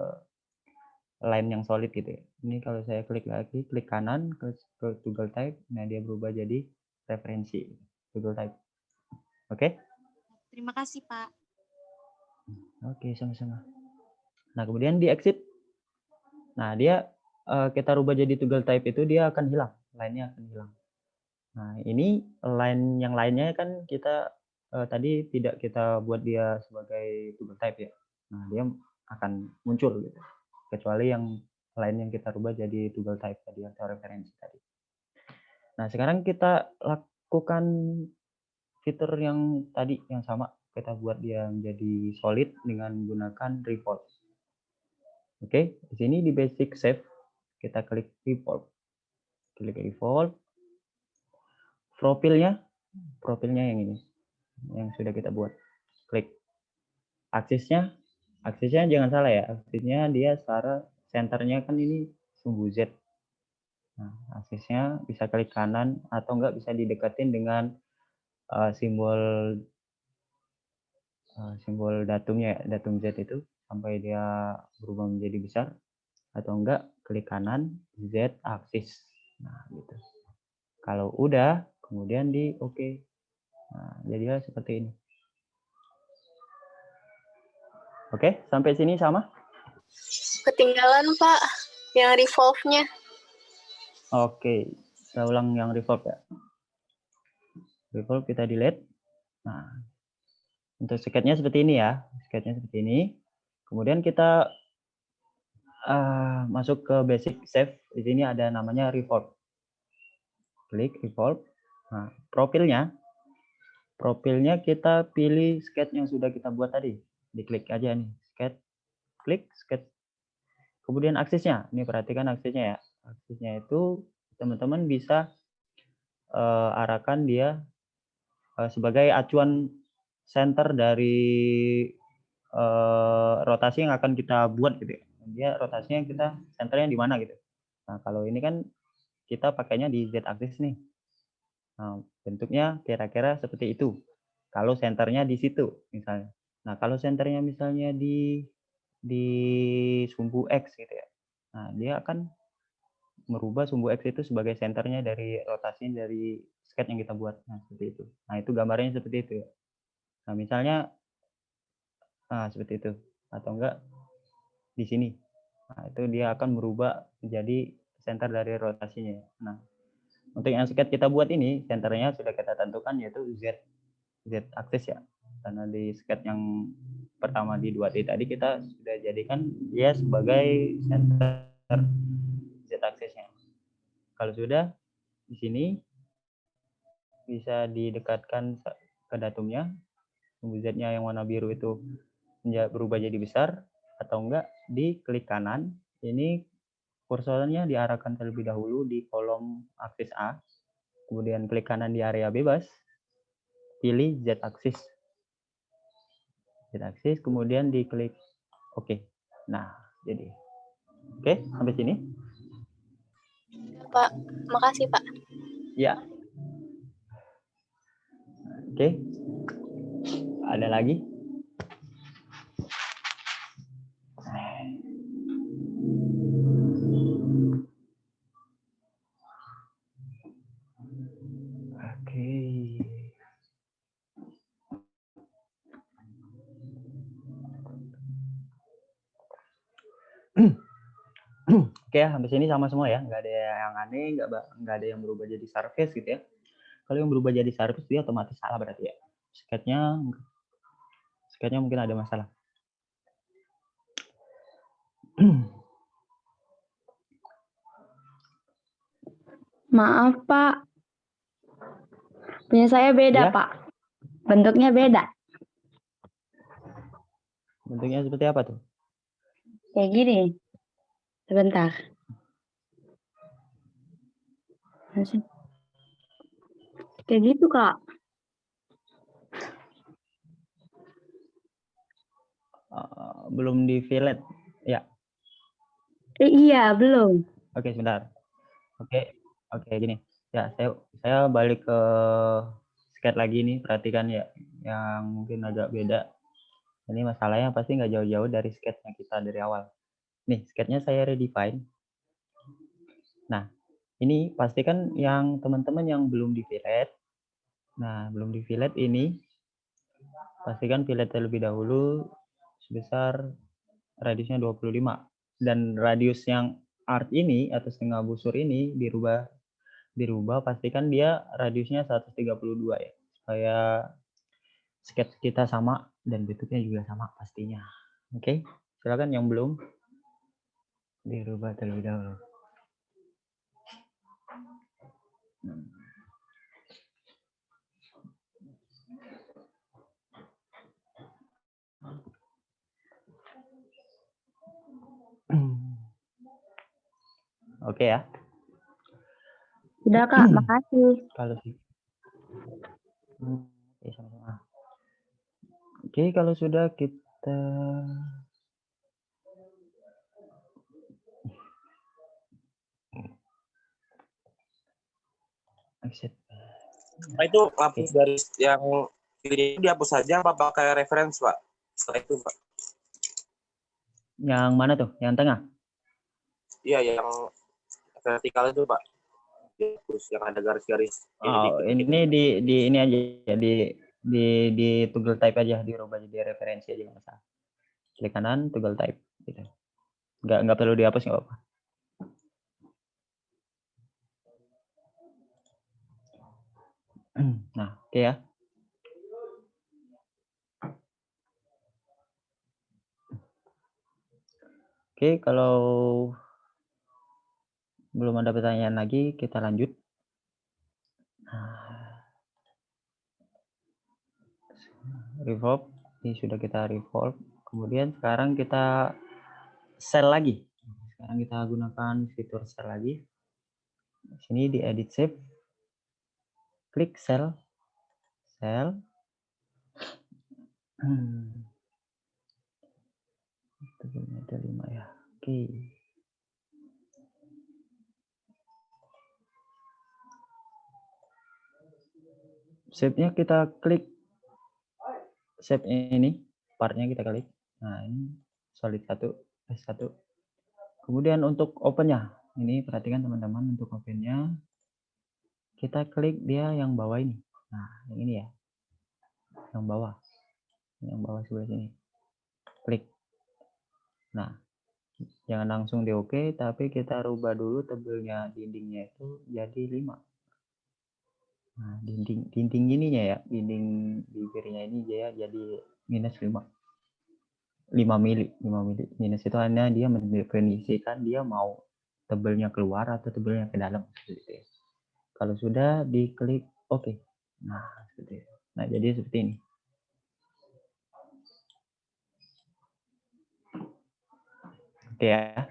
line yang solid gitu ya. Ini kalau saya klik lagi, klik kanan ke toggle type, nah dia berubah jadi referensi toggle type. Oke? Terima kasih Pak. Oke, sama-sama. Nah, kemudian di exit. Nah, dia kita rubah jadi toggle type itu dia akan hilang, line-nya akan hilang. Nah, ini line yang lainnya kan kita tadi tidak kita buat dia sebagai toggle type ya. Nah, dia akan muncul gitu. Kecuali yang lain yang kita rubah jadi toggle type tadi atau referensi tadi. Nah, sekarang kita lakukan fitur yang tadi yang sama. Kita buat dia menjadi solid dengan menggunakan revolve. Oke, di sini di basic shape kita klik revolve. Klik revolve. Profilnya yang ini. Yang sudah kita buat. Klik. Aksisnya jangan salah ya. Aksisnya dia secara senternya kan ini sumbu Z. Nah, aksesnya bisa klik kanan atau enggak bisa didekatin dengan simbol datumnya ya, datum Z itu sampai dia berubah menjadi besar, atau enggak klik kanan Z aksis. Nah, gitu. Kalau udah, kemudian di oke. Nah, jadilah seperti ini. Oke, sampai sini sama? Ketinggalan Pak, yang revolve-nya. Oke, kita ulang yang revolve ya. Revolve kita delete. Nah, untuk sketnya seperti ini ya. Sketnya seperti ini. Kemudian kita masuk ke basic shape. Di sini ada namanya revolve. Klik revolve. Nah, profilnya kita pilih sketch yang sudah kita buat tadi. Diklik aja nih, sketch. Klik sketch. Kemudian aksesnya. Ini perhatikan aksesnya ya. Aksesnya itu teman-teman bisa arahkan dia sebagai acuan center dari rotasi yang akan kita buat gitu ya. Dia rotasinya kita senternya di mana gitu. Nah, kalau ini kan kita pakainya di Z axis nih. Nah, bentuknya kira-kira seperti itu. Kalau senternya di situ misalnya. Nah, kalau senternya misalnya di sumbu X gitu ya. Nah, dia akan merubah sumbu X itu sebagai senternya dari rotasi dari sketch yang kita buat. Nah, seperti itu. Nah, itu gambarnya seperti itu ya. Nah, misalnya seperti itu. Atau enggak di sini. Nah, itu dia akan merubah menjadi center dari rotasinya. Nah, untuk yang sketch kita buat ini, senternya sudah kita tentukan yaitu Z aksis ya. Karena di sketch yang pertama di 2D tadi kita sudah jadikan dia sebagai center Z aksisnya. Kalau sudah di sini bisa didekatkan ke datumnya, sumbu Z-nya yang warna biru itu berubah jadi besar, atau enggak di klik kanan, ini kursornya diarahkan terlebih dahulu di kolom aksis A, kemudian klik kanan di area bebas, pilih Z aksis. Edit aksis, kemudian diklik oke. Nah, jadi oke, sampai sini. Pak. Makasih, Pak. Ya. Oke. Ada lagi? Oke. Oke ya, sampai sini sama semua ya. Nggak ada yang aneh, nggak ada yang berubah jadi service gitu ya. Kalau yang berubah jadi service dia otomatis salah berarti ya. Sketnya mungkin ada masalah. Maaf, Pak. Punya saya beda, Ya. Pak. Bentuknya beda. Bentuknya seperti apa tuh? Kayak gini. Sebentar. Kayak gitu, Kak. Belum di fillet. Ya. Iya, belum. Oke, sebentar. Oke, gini. Ya, saya balik ke sketch lagi nih, perhatikan ya, yang mungkin agak beda. Ini masalahnya pasti nggak jauh-jauh dari sketchnya kita dari awal. Nih, sketchnya saya redefine. Nah, ini pastikan yang teman-teman yang belum di fillet. Nah, belum di fillet ini, pastikan fillet terlebih dahulu sebesar radiusnya 25. Dan radius yang art ini atau setengah busur ini dirubah pastikan dia radiusnya 132 ya, supaya sketch kita sama dan bentuknya juga sama pastinya. Oke, silakan yang belum dirubah terlebih dahulu. Oke ya. Sudah, Kak. Makasih. Kalau sih. Oke, sama-sama. Oke, kalau sudah kita accept. Nah, itu hapus dari yang videonya itu dihapus saja apa pakai reference, Pak? Setelah itu, Pak. Yang mana tuh? Yang tengah? Iya, yang vertikal itu, Pak. Dihapus yang ada garis-garis. Oh, ini di ini aja ya, di toggle type aja, dirubah jadi referensi aja nggak masalah. Klik kanan, toggle type gitu. Nggak perlu dihapus, nggak apa-apa. Nah, oke ya. Oke, kalau belum ada pertanyaan lagi, kita lanjut. Revolve, ini sudah kita revolve. Kemudian sekarang kita cell lagi. Sekarang kita gunakan fitur cell lagi. Di sini di edit shape, klik cell. Ada 5 ya. Oke. Shape-nya kita klik. Shape ini, partnya kita klik. Nah, ini solid 1, S1. Kemudian untuk open-nya, ini perhatikan teman-teman, untuk open-nya kita klik dia yang bawah ini. Nah, yang ini ya. Yang bawah. Yang bawah sebelah sini. Klik. Nah, jangan langsung di oke, tapi kita rubah dulu tebelnya dindingnya itu jadi 5. Nah, dinding ininya ya, dinding bibirnya ini dia jadi minus 5 mili. Minus itu hanya dia mendefinisikan dia mau tebelnya keluar atau tebelnya ke dalam seperti itu. Kalau sudah diklik oke. Nah, seperti itu. Nah, jadi seperti ini. Oke ya.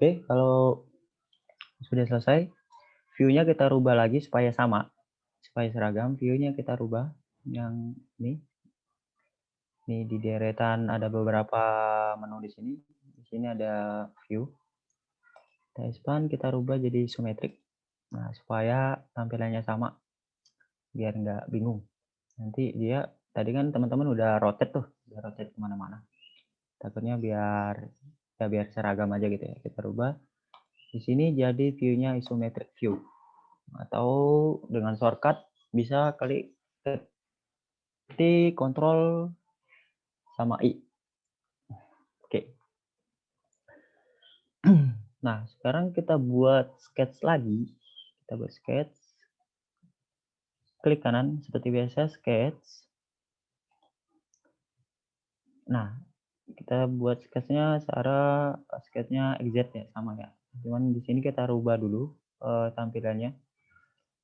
Oke, kalau sudah selesai, view-nya kita rubah lagi supaya sama, supaya seragam. View-nya kita rubah yang ini. Ini di deretan ada beberapa menu di sini. Di sini ada view. Kita expand, kita rubah jadi isometric. Nah, supaya tampilannya sama, biar nggak bingung. Nanti dia, tadi kan teman-teman udah rotate tuh, udah rotate kemana-mana. Takutnya biar seragam aja gitu ya. Kita rubah. Di sini jadi view-nya isometric view. Atau dengan shortcut bisa klik ketik Ctrl sama I. Oke. Nah, sekarang kita buat sketch lagi. Kita buat sketch. Klik kanan seperti biasa, sketch. Nah, kita buat sketchnya secara sketchnya XZ ya, sama ya. Cuman di sini kita rubah dulu tampilannya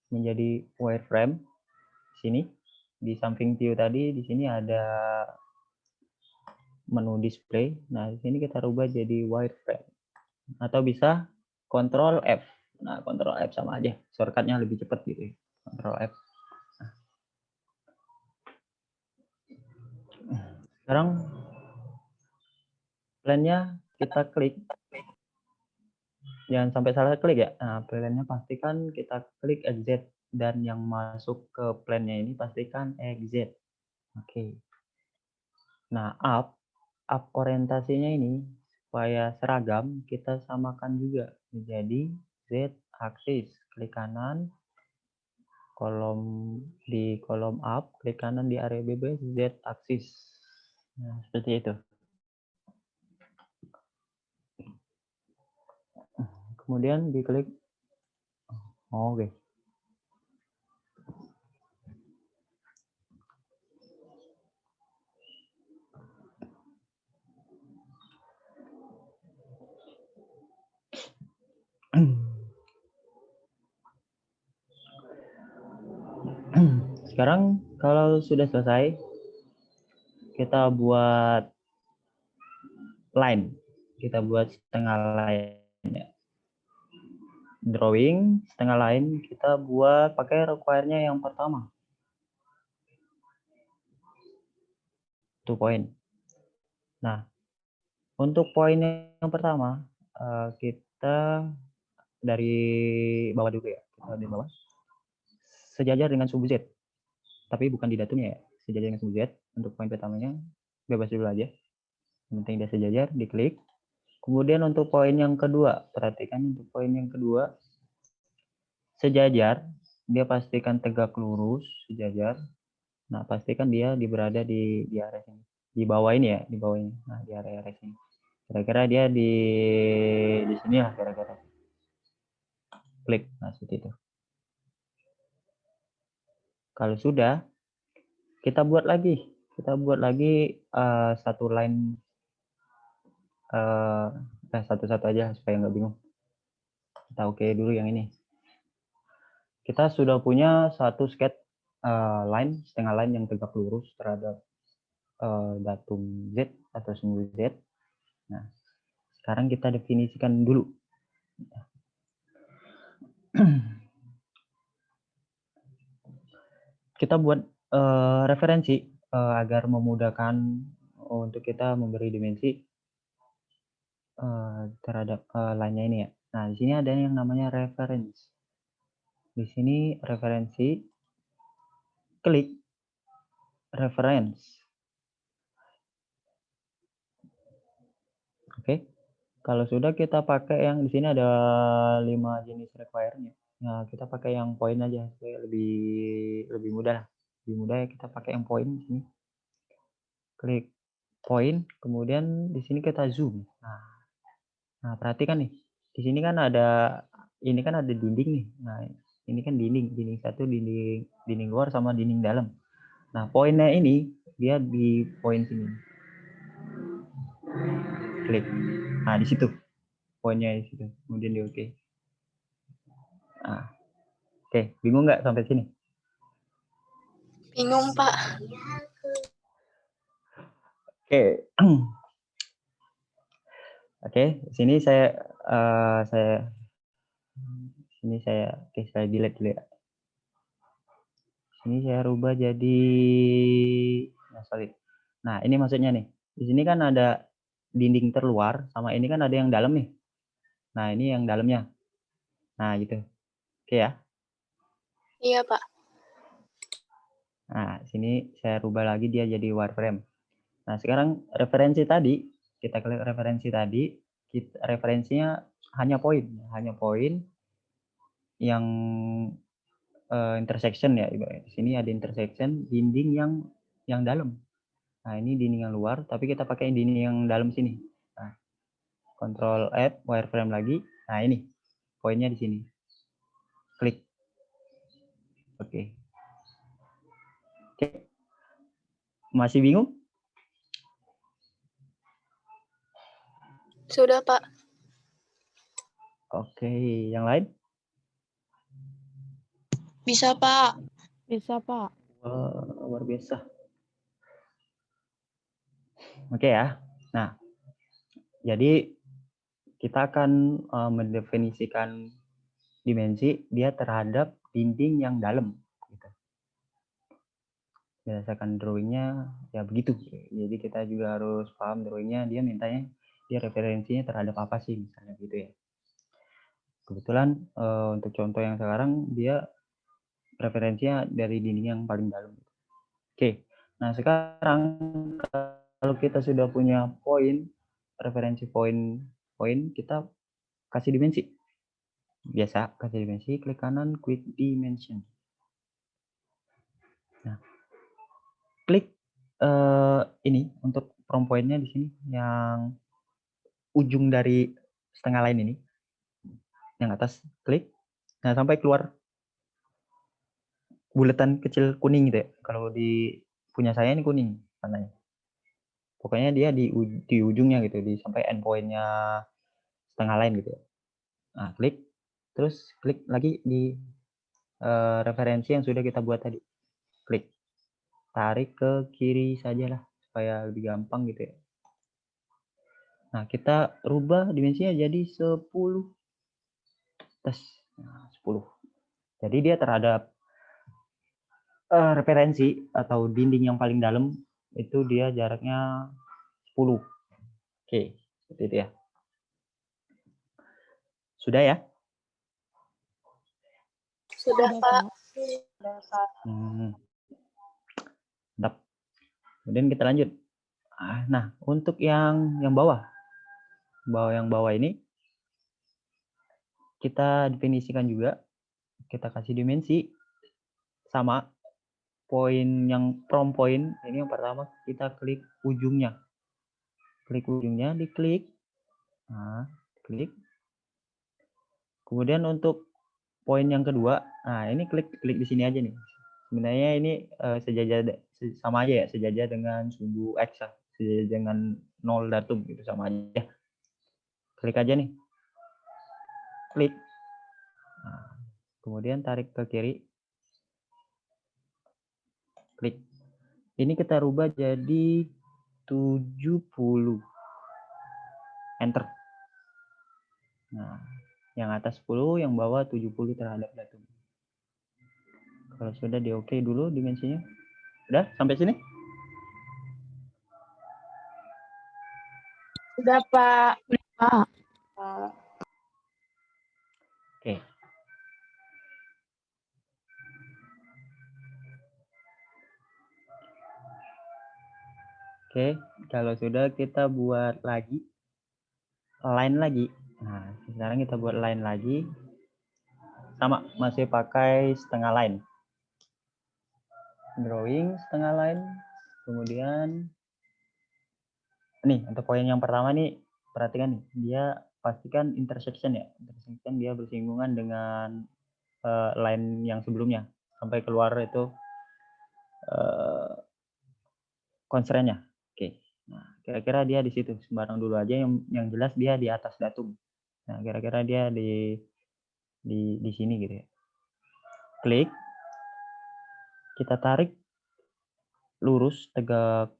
menjadi wireframe. Sini di samping view tadi, di sini ada menu display. Nah, di sini kita rubah jadi wireframe. Atau bisa Ctrl F. Nah, Ctrl F sama aja. Shortcutnya lebih cepat gitu ya. Ctrl F. Sekarang plan-nya kita klik. Jangan sampai salah klik ya. Nah, plan-nya pastikan kita klik exit, dan yang masuk ke plan-nya ini pastikan exit. Oke. Nah, up orientasinya ini supaya seragam kita samakan juga menjadi Z axis. Klik kanan di kolom up, klik kanan di area bebas Z axis. Nah, seperti itu. Kemudian diklik oke. Sekarang kalau sudah selesai, kita buat line. Kita buat setengah line ya. Drawing setengah line kita buat pakai require-nya yang pertama. 2 point. Nah, untuk poin yang pertama kita dari bawah dulu ya. Kita dari bawah. Sejajar dengan sumbu Z. Tapi bukan di datumnya ya. Sejajar dengan sumbu Z. Untuk poin pertamanya bebas dulu aja. Yang penting dia sejajar, diklik. Kemudian untuk poin yang kedua, perhatikan untuk poin yang kedua, sejajar, dia pastikan tegak lurus, sejajar. Nah, pastikan dia berada di area sini. Di bawah ini ya, di bawah ini. Nah, di area sini. Kira-kira dia di sini lah kira-kira. Klik, nah seperti itu. Kalau sudah, kita buat lagi. Kita buat lagi satu line, satu-satu aja supaya nggak bingung. Kita oke dulu yang ini. Kita sudah punya satu sketch line, setengah line yang tegak lurus terhadap datum Z atau sumbu Z. Nah, sekarang kita definisikan dulu. Kita buat referensi agar memudahkan untuk kita memberi dimensi terhadap line-nya ini ya. Nah, di sini ada yang namanya reference. Di sini referensi, klik reference. Oke. Kalau sudah kita pakai yang di sini ada 5 jenis require-nya. Nah, kita pakai yang poin aja supaya lebih mudah. Lebih mudah ya kita pakai yang poin di sini. Klik poin, kemudian di sini kita zoom. Nah, perhatikan nih. Di sini kan ada dinding nih. Nah, ini kan dinding satu, dinding luar sama dinding dalam. Nah, poinnya ini dia di poin sini. Klik. Nah, di situ. Poinnya di situ. Kemudian di oke. Nah, oke, bingung nggak sampai sini? Bingung, Pak. Oke. Oke, sini saya delete dulu ya. Sini saya rubah jadi sorry. Nah, ini maksudnya nih. Di sini kan ada dinding terluar sama ini kan ada yang dalam nih. Nah, ini yang dalamnya. Nah, gitu. Oke ya. Iya, Pak. Nah, sini saya rubah lagi dia jadi wireframe. Nah, sekarang referensi tadi, kita klik referensi tadi, referensinya hanya poin yang intersection ya, ibaratnya. Di sini ada intersection dinding yang dalam. Nah, ini dinding yang luar, tapi kita pakai dinding yang dalam sini. Nah, Ctrl F, wireframe lagi. Nah, ini poinnya di sini. Klik. Oke. Oke. Masih bingung? Sudah, Pak. Oke, yang lain? Bisa, Pak. Bisa, Pak. Wah, luar biasa. Oke ya. Nah, jadi kita akan mendefinisikan dimensi dia terhadap dinding yang dalam. Gitu. Berdasarkan drawingnya ya begitu. Jadi kita juga harus paham drawingnya dia mintanya dia referensinya terhadap apa sih misalnya gitu ya. Kebetulan untuk contoh yang sekarang dia referensinya dari dinding yang paling dalam. Oke, nah sekarang kalau kita sudah punya poin, referensi poin, kita kasih dimensi. Biasa, kasih dimensi, klik kanan, quick dimension. Nah, klik ini untuk from point-nya di sini, yang ujung dari setengah line ini, yang atas, klik. Nah, sampai keluar buletan kecil kuning gitu ya. Kalau di punya saya ini kuning warnanya. Pokoknya dia di ujungnya gitu, di sampai endpoint-nya setengah line gitu. Nah, klik, terus klik lagi di referensi yang sudah kita buat tadi. Klik, tarik ke kiri saja lah, supaya lebih gampang gitu ya. Nah, kita rubah dimensinya jadi 10. Tes, nah, 10. Jadi dia terhadap referensi atau dinding yang paling dalam itu dia jaraknya 10. Oke, seperti itu ya. Sudah ya? Sudah, Pak. Mantap. Kemudian kita lanjut. Nah, untuk yang bawah ini kita definisikan juga. Kita kasih dimensi sama poin yang from point. Ini yang pertama kita klik ujungnya. Klik ujungnya, diklik. Nah, klik. Kemudian untuk poin yang kedua, nah ini klik di sini aja nih. Sebenarnya ini sejajar sama aja ya, sejajar dengan sumbu X lah, sejajar dengan 0 datum gitu sama aja. Klik aja nih. Klik. Nah, kemudian tarik ke kiri. Klik. Ini kita rubah jadi 70. Enter. Nah, yang atas 10, yang bawah 70 terhadap datum. Kalau sudah di oke dulu dimensinya. Udah sampai sini? Sudah, Pak. Pak. Oke. Oke, kalau sudah kita buat lagi line lagi. Nah, sekarang kita buat line lagi. Sama, masih pakai setengah line. Drawing setengah line. Kemudian nih, untuk poin yang pertama nih, perhatikan nih, dia pastikan intersection ya. Intersection dia bersinggungan dengan line yang sebelumnya sampai keluar itu constraint-nya. Oke. Nah, kira-kira dia di situ, sembarang dulu aja yang jelas dia di atas datum. Nah, kira-kira dia di sini gitu ya. Klik. Kita tarik lurus, tegak,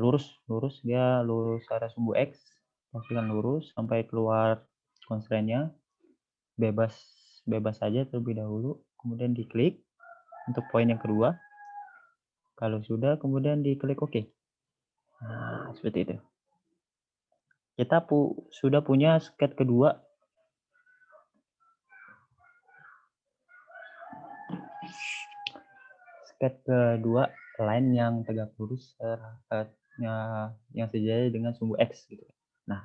lurus, dia lurus arah sumbu X, pastikan lurus sampai keluar constraint-nya, bebas saja terlebih dahulu, kemudian diklik untuk poin yang kedua. Kalau sudah, kemudian diklik OK. Nah, seperti itu. Kita sudah punya sketch kedua. Sketch kedua, line yang tegak lurus yang sejajar dengan sumbu X gitu. Nah,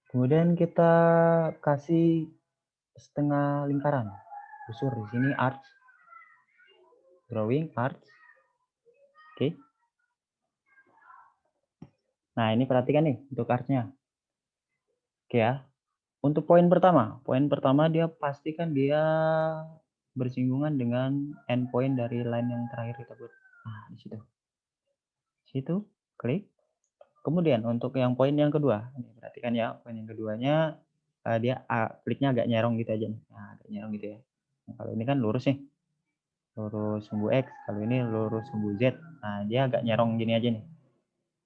kemudian kita kasih setengah lingkaran. Busur di sini arch. Drawing arch. Oke. Nah, ini perhatikan nih untuk arch-nya. Oke ya. Untuk poin pertama dia pastikan dia bersinggungan dengan endpoint dari line yang terakhir kita buat. Nah, di situ. Situ, klik. Kemudian untuk yang poin yang kedua, ini perhatikan ya, poin yang keduanya dia kliknya agak nyerong gitu aja nih. Nah, agak nyerong gitu ya. Nah, kalau ini kan lurus nih. Lurus sumbu X, kalau ini lurus sumbu Z. Nah, dia agak nyerong gini aja nih.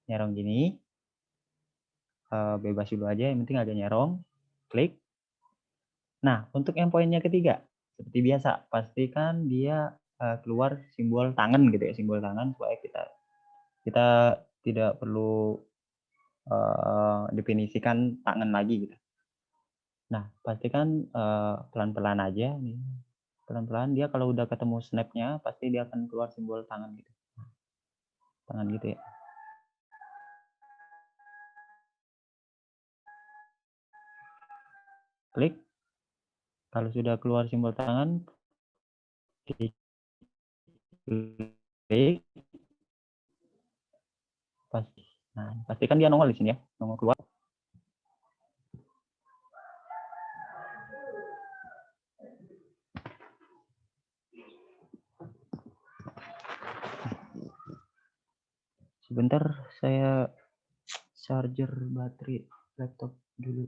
Nyerong gini. Bebas dulu aja, yang penting agak nyerong. Klik. Nah, untuk yang poinnya ketiga, seperti biasa, pastikan dia keluar simbol tangan gitu ya, simbol tangan supaya kita tidak perlu definisikan tangan lagi gitu. Nah, pastikan pelan-pelan aja nih. Pelan-pelan dia kalau udah ketemu snap-nya pasti dia akan keluar simbol tangan gitu. Tangan gitu ya. Klik. Kalau sudah keluar simbol tangan, klik. Nah, pastikan dia nongol di sini ya, nongol keluar. Sebentar, saya charger baterai laptop dulu.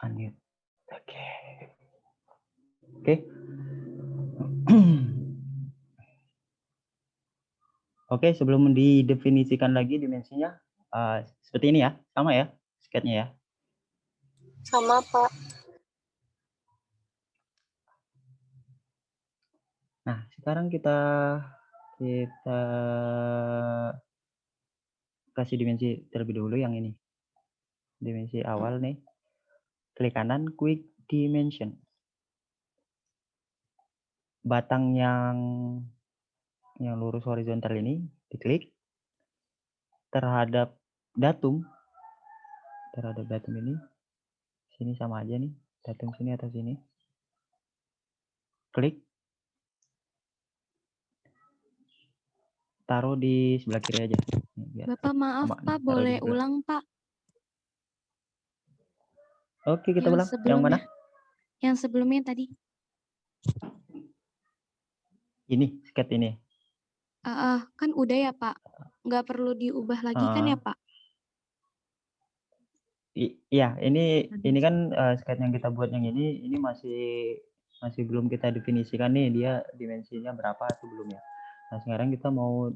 Unmute. Oke. Oke, sebelum didefinisikan lagi dimensinya, seperti ini ya, sama ya, sketch-nya ya. Sama, Pak. Nah, sekarang kita kasih dimensi terlebih dahulu yang ini. Dimensi awal nih. Klik kanan, quick dimension. Batang yang lurus horizontal ini diklik. Terhadap datum ini, sini sama aja nih, datum sini atau sini. Klik. Taruh di sebelah kiri aja. Bapak maaf Pak, boleh ulang Pak. Oke, kita ulang. Yang mana? Yang sebelumnya tadi. Ini, sketch ini. Kan udah ya Pak. Nggak perlu diubah lagi kan ya Pak? Iya, ini kan sketch yang kita buat yang ini masih belum kita definisikan nih dia dimensinya berapa itu belum ya. Nah, sekarang kita mau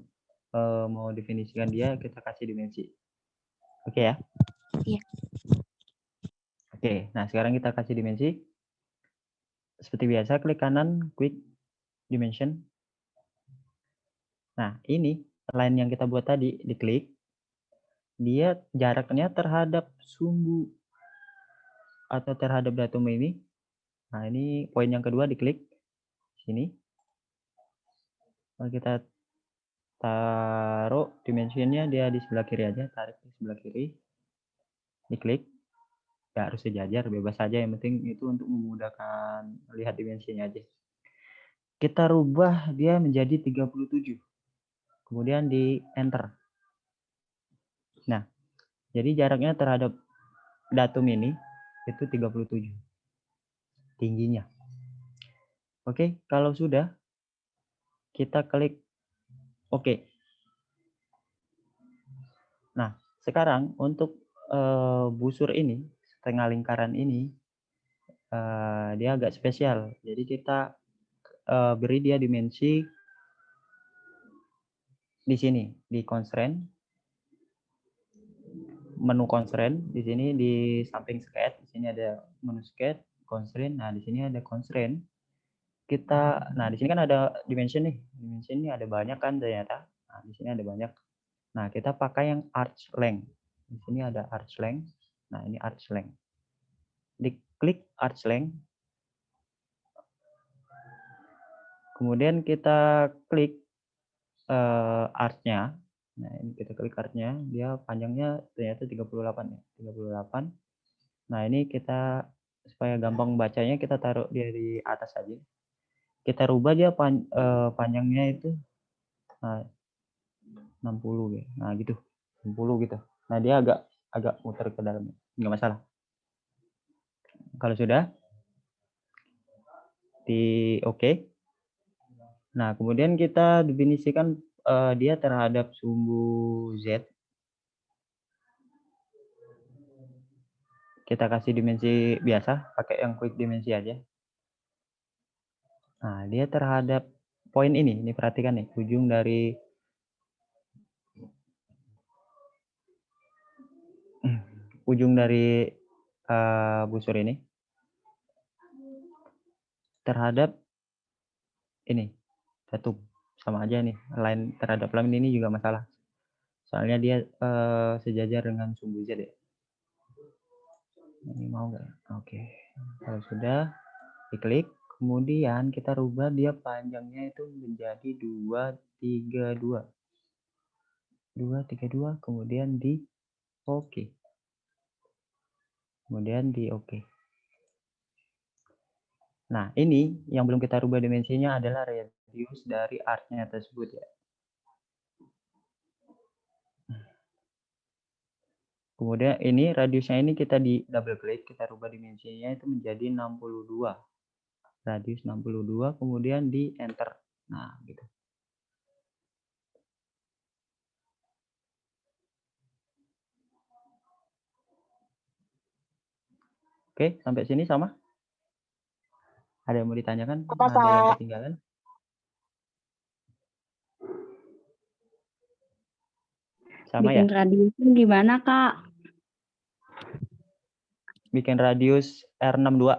definisikan dia, kita kasih dimensi. Oke ya? Iya. Oke, nah sekarang kita kasih dimensi. Seperti biasa, klik kanan, quick dimension. Nah, ini line yang kita buat tadi, diklik. Dia jaraknya terhadap sumbu atau terhadap datum ini. Nah, ini poin yang kedua, diklik. Sini. Kalau kita taruh dimensinya dia di sebelah kiri aja, tarik di sebelah kiri. Diklik. nggak harus sejajar, bebas saja, yang penting itu untuk memudahkan lihat dimensinya aja. Kita rubah dia menjadi 37. Kemudian di enter. Nah, jadi jaraknya terhadap datum ini itu 37 tingginya. Oke, kalau sudah kita klik oke. Nah, sekarang untuk busur ini, setengah lingkaran ini dia agak spesial. Jadi kita beri dia dimensi di sini di constraint, menu constraint di sini di samping sketch, di sini ada menu sketch, constraint. Nah, di sini ada constraint. Nah, di sini kan ada dimension nih. Dimension ini ada banyak kan ternyata. Nah, di sini ada banyak. Nah, kita pakai yang arch length. Di sini ada arch length. Nah, ini arch length. Diklik arch length. Kemudian kita klik arch-nya. Nah, ini kita klik arch-nya, dia panjangnya ternyata 38 ya. 38. Nah, ini kita supaya gampang bacanya kita taruh dia di atas aja. Kita rubah dia panjangnya itu 60 ya. Nah, gitu. 60 gitu. Nah, dia agak muter ke dalamnya. Enggak masalah. Kalau sudah di oke. Nah, kemudian kita definisikan dia terhadap sumbu Z. Kita kasih dimensi biasa, pakai yang quick dimensi aja. Nah, dia terhadap poin ini perhatikan nih, ujung dari busur ini terhadap ini datum, sama aja nih, line terhadap line ini juga masalah. Soalnya dia sejajar dengan sumbu Z ya. Ini mau nggak? Oke. Kalau sudah diklik, kemudian kita rubah dia panjangnya itu menjadi 232. 232, kemudian di oke. Kemudian di oke. Nah, ini yang belum kita rubah dimensinya adalah radius dari arc-nya tersebut ya. Kemudian ini radiusnya ini kita di double klik, kita rubah dimensinya itu menjadi 62. Radius 62, kemudian di enter. Nah, gitu. Oke, sampai sini sama? Ada yang mau ditanyakan? Apa, Ada yang Pak? ketinggalan? Sama ya? Bikin radiusnya gimana, Kak? Bikin radius R62.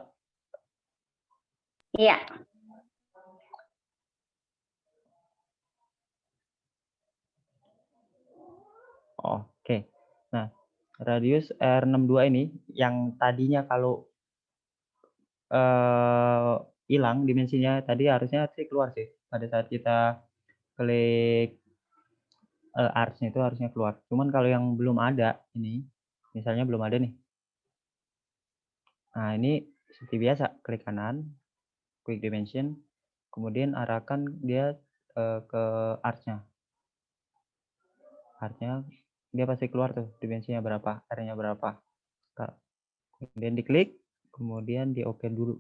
Iya. Oke. Nah, radius R62 ini yang tadinya kalau hilang dimensinya tadi harusnya sih keluar sih. Pada saat kita klik arch-nya itu harusnya keluar. Cuman kalau yang belum ada ini, misalnya belum ada nih. Nah, ini seperti biasa, klik kanan, quick dimension, kemudian arahkan dia ke arch-nya. Arch-nya dia pasti keluar tuh dimensinya berapa, R-nya berapa. Kemudian diklik, kemudian di oke dulu.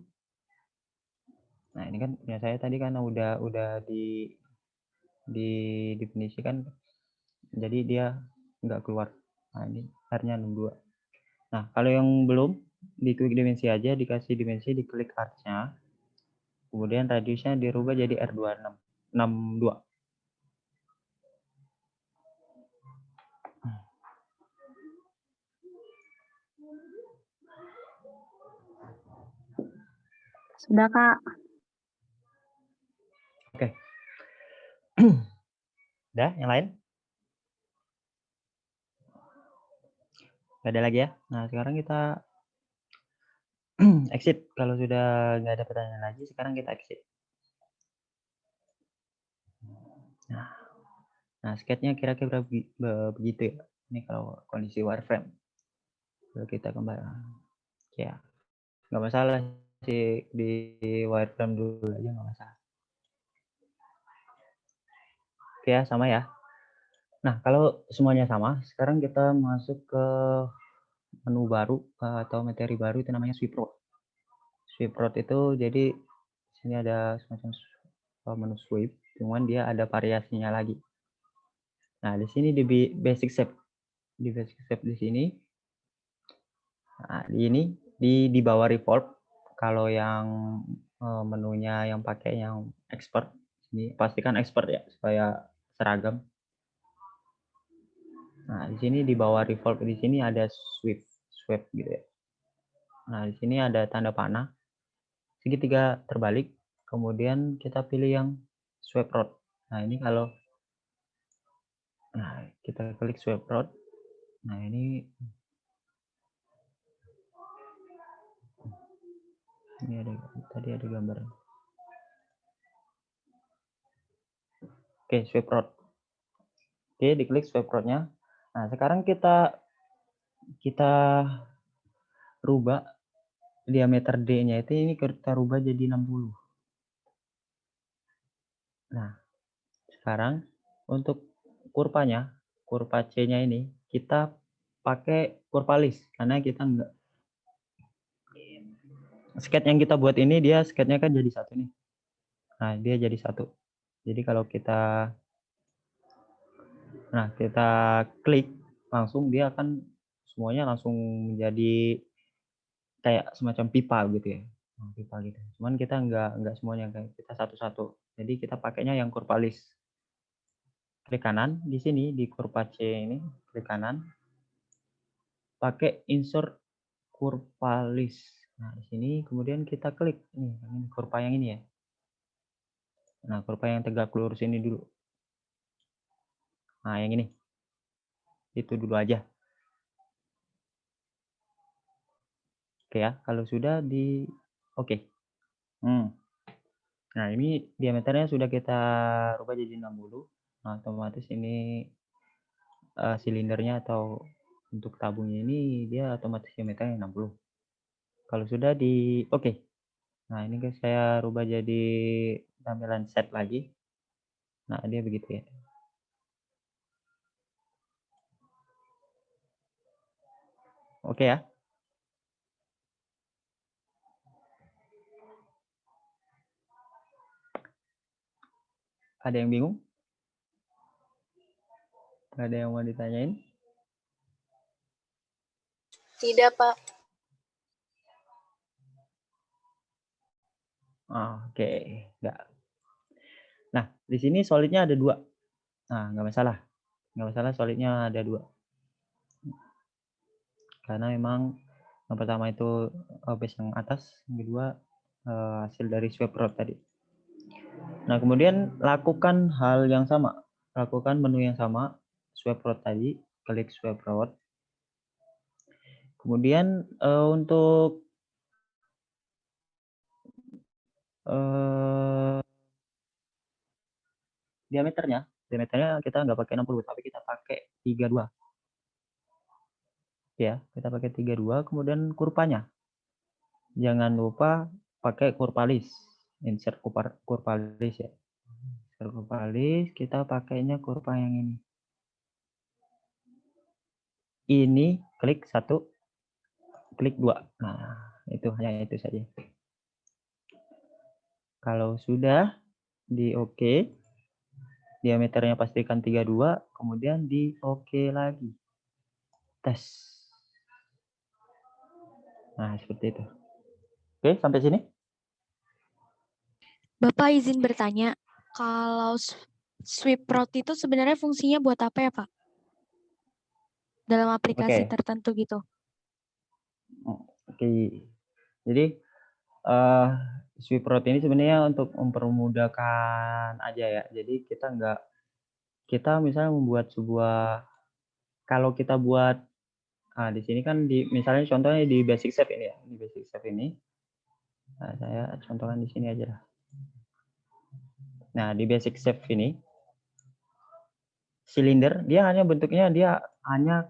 Nah, ini kan punya saya tadi kan udah didefinisikan, jadi dia nggak keluar. Nah, ini R-nya 62. Nah, kalau yang belum, di klik dimensi aja, dikasih dimensi, diklik arch-nya, kemudian radiusnya dirubah jadi R26, 62. Sudah, Kak. Oke. Udah, yang lain? Gak ada lagi ya? Nah, sekarang kita exit. Kalau sudah nggak ada pertanyaan lagi, sekarang kita exit. Nah, sketch-nya kira-kira begitu ya. Ini kalau kondisi wireframe. Kalau kita kembali. Ya, nggak masalah sih di wireframe dulu aja nggak masalah. Oke ya, sama ya. Nah, kalau semuanya sama, sekarang kita masuk ke menu baru atau materi baru itu namanya sweep road. Sweep road itu jadi sini ada semacam menu sweep, cuman dia ada variasinya lagi. Nah, di sini di basic shape. Di basic shape di sini. Nah, di ini di bawah revolve. Kalau yang menunya yang pakai yang expert, ini pastikan expert ya supaya seragam. Nah, di sini di bawah revolve di sini ada sweep gitu ya. Nah, di sini ada tanda panah segitiga terbalik, kemudian kita pilih yang sweep road. Nah, ini kalau kita klik sweep road. Nah, ini ada tadi ada gambar. Oke, sweep road. Oke, diklik sweep road-nya. Nah, sekarang kita rubah diameter D-nya itu ini kita rubah jadi 60. Nah, sekarang untuk kurvanya, kurva C-nya ini kita pakai kurva list karena kita enggak sketch yang kita buat ini dia sketch-nya kan jadi satu nih. Nah, dia jadi satu. Jadi kalau kita klik langsung dia akan semuanya langsung menjadi kayak semacam pipa gitu ya. Pipa gitu. Cuman kita enggak semuanya kayak kita satu-satu. Jadi kita pakainya yang kurva list. Klik kanan di sini di kurva C ini, klik kanan. Pakai insert kurva list. Nah, di sini kemudian kita klik ini kurva yang ini ya. Nah, kurva yang tegak lurus ini dulu. Nah, yang ini. Itu dulu aja. Oke ya, kalau sudah di oke. Nah, ini diameternya sudah kita rubah jadi 60. Nah, otomatis ini silindernya atau untuk tabungnya ini dia otomatis diameternya 60. Kalau sudah di oke. Nah, ini guys saya rubah jadi tampilan set lagi. Nah, dia begitu ya. Oke ya. Ada yang bingung? Ada yang mau ditanyain? Tidak, Pak. Oke, enggak. Nah, di sini solidnya ada 2. Nah, nggak masalah. Nggak masalah solidnya ada 2. Karena memang yang pertama itu base yang atas, yang kedua hasil dari sweep road tadi. Nah, kemudian lakukan hal yang sama. Lakukan menu yang sama, sweep road tadi, klik sweep road. Kemudian untuk diameternya kita nggak pakai 60, tapi kita pakai 32. Ya, kita pakai 32, kemudian kurvanya. Jangan lupa pakai kurva list. Insert kurva list ya. Insert kurva list, kita pakainya kurva yang ini. Ini klik 1, klik 2. Nah, itu hanya itu saja. Kalau sudah di oke, diameternya pastikan 32, kemudian di oke lagi. Tes. Nah, seperti itu. Oke, sampai sini. Bapak izin bertanya, kalau sweep road itu sebenarnya fungsinya buat apa ya, Pak? Dalam aplikasi tertentu gitu. Oke. Jadi sweep road ini sebenarnya untuk mempermudahkan aja ya. Jadi kita misalnya membuat sebuah, kalau kita buat di sini kan misalnya contohnya di basic shape ini ya, di basic shape ini. Nah, saya contohkan di sini aja lah. Nah, di basic shape ini silinder dia hanya bentuknya dia hanya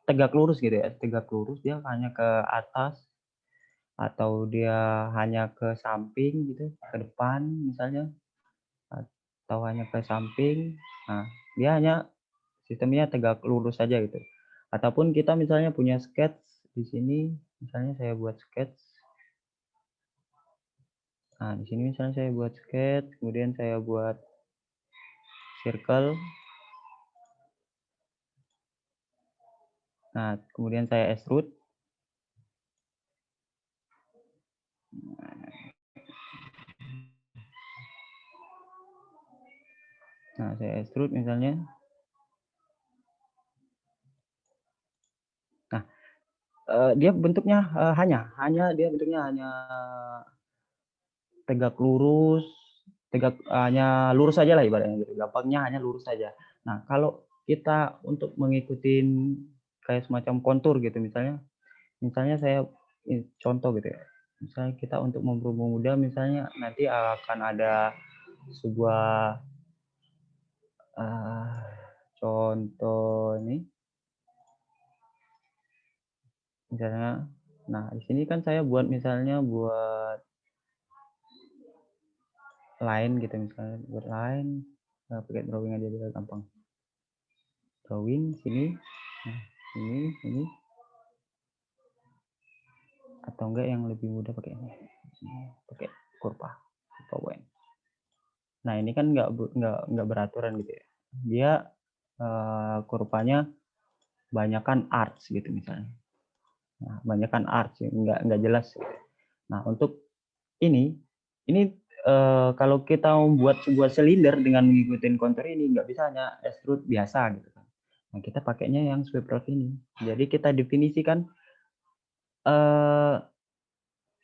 tegak lurus gitu ya, tegak lurus dia hanya ke atas atau dia hanya ke samping gitu, ke depan misalnya, atau hanya ke samping. Nah, dia hanya sistemnya tegak lurus saja gitu. Ataupun kita misalnya punya sketch di sini, misalnya saya buat sketch. Nah, di sini misalnya saya buat sketch, kemudian saya buat circle. Nah, kemudian saya extrude. Nah, saya extrude misalnya. Nah, dia bentuknya hanya dia bentuknya hanya tegak lurus, hanya lurus saja lah ibaratnya gitu. Gampangnya hanya lurus saja. Nah, kalau kita untuk mengikuti kayak semacam kontur gitu misalnya saya contoh gitu ya. Misalnya kita untuk mempermudah misalnya nanti akan ada sebuah contoh ini misalnya. Nah, di sini kan saya buat misalnya buat line gitu misalnya, buat line pakai drawing aja biar gampang. Drawing sini, nah, ini atau enggak yang lebih mudah pakai ini, pakai kurva point. Nah, ini kan nggak beraturan gitu ya. Dia kurvanya banyakkan arcs gitu misalnya. Nah, banyakkan arcs nggak jelas. Nah, untuk ini kalau kita membuat sebuah silinder dengan mengikuti kontur ini nggak bisa hanya extrude biasa gitu kan. Nah, kita pakainya yang sweep route ini. Jadi kita definisikan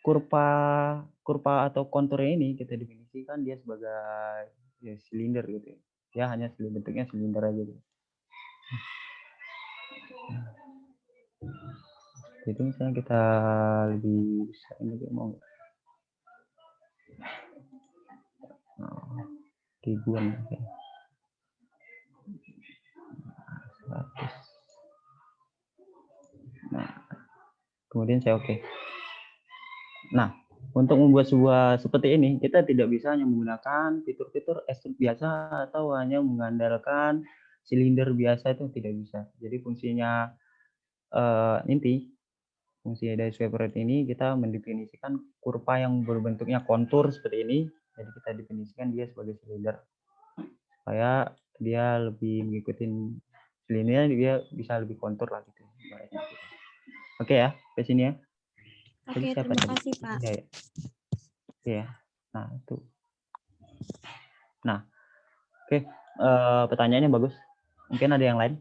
kurva atau konturnya ini kita definisikan dia sebagai ya, silinder gitu. Ya hanya bentuknya silinder aja gitu. Itu misalnya kita lebih bisa ini mau ribuan ya. 100. Nah, kemudian saya oke. Nah, untuk membuat sebuah seperti ini kita tidak bisa hanya menggunakan fitur-fitur extrude biasa atau hanya mengandalkan silinder biasa, itu tidak bisa. Jadi fungsinya fungsi dari sweep route ini kita mendefinisikan kurva yang berbentuknya kontur seperti ini. Jadi kita definisikan dia sebagai silinder supaya dia lebih mengikuti silinder, dia bisa lebih kontur lah gitu. Oke ya, ke sini ya. Oke, terima kasih Pak. Ya, ya. Nah itu. Nah, oke. Pertanyaannya bagus. Mungkin ada yang lain?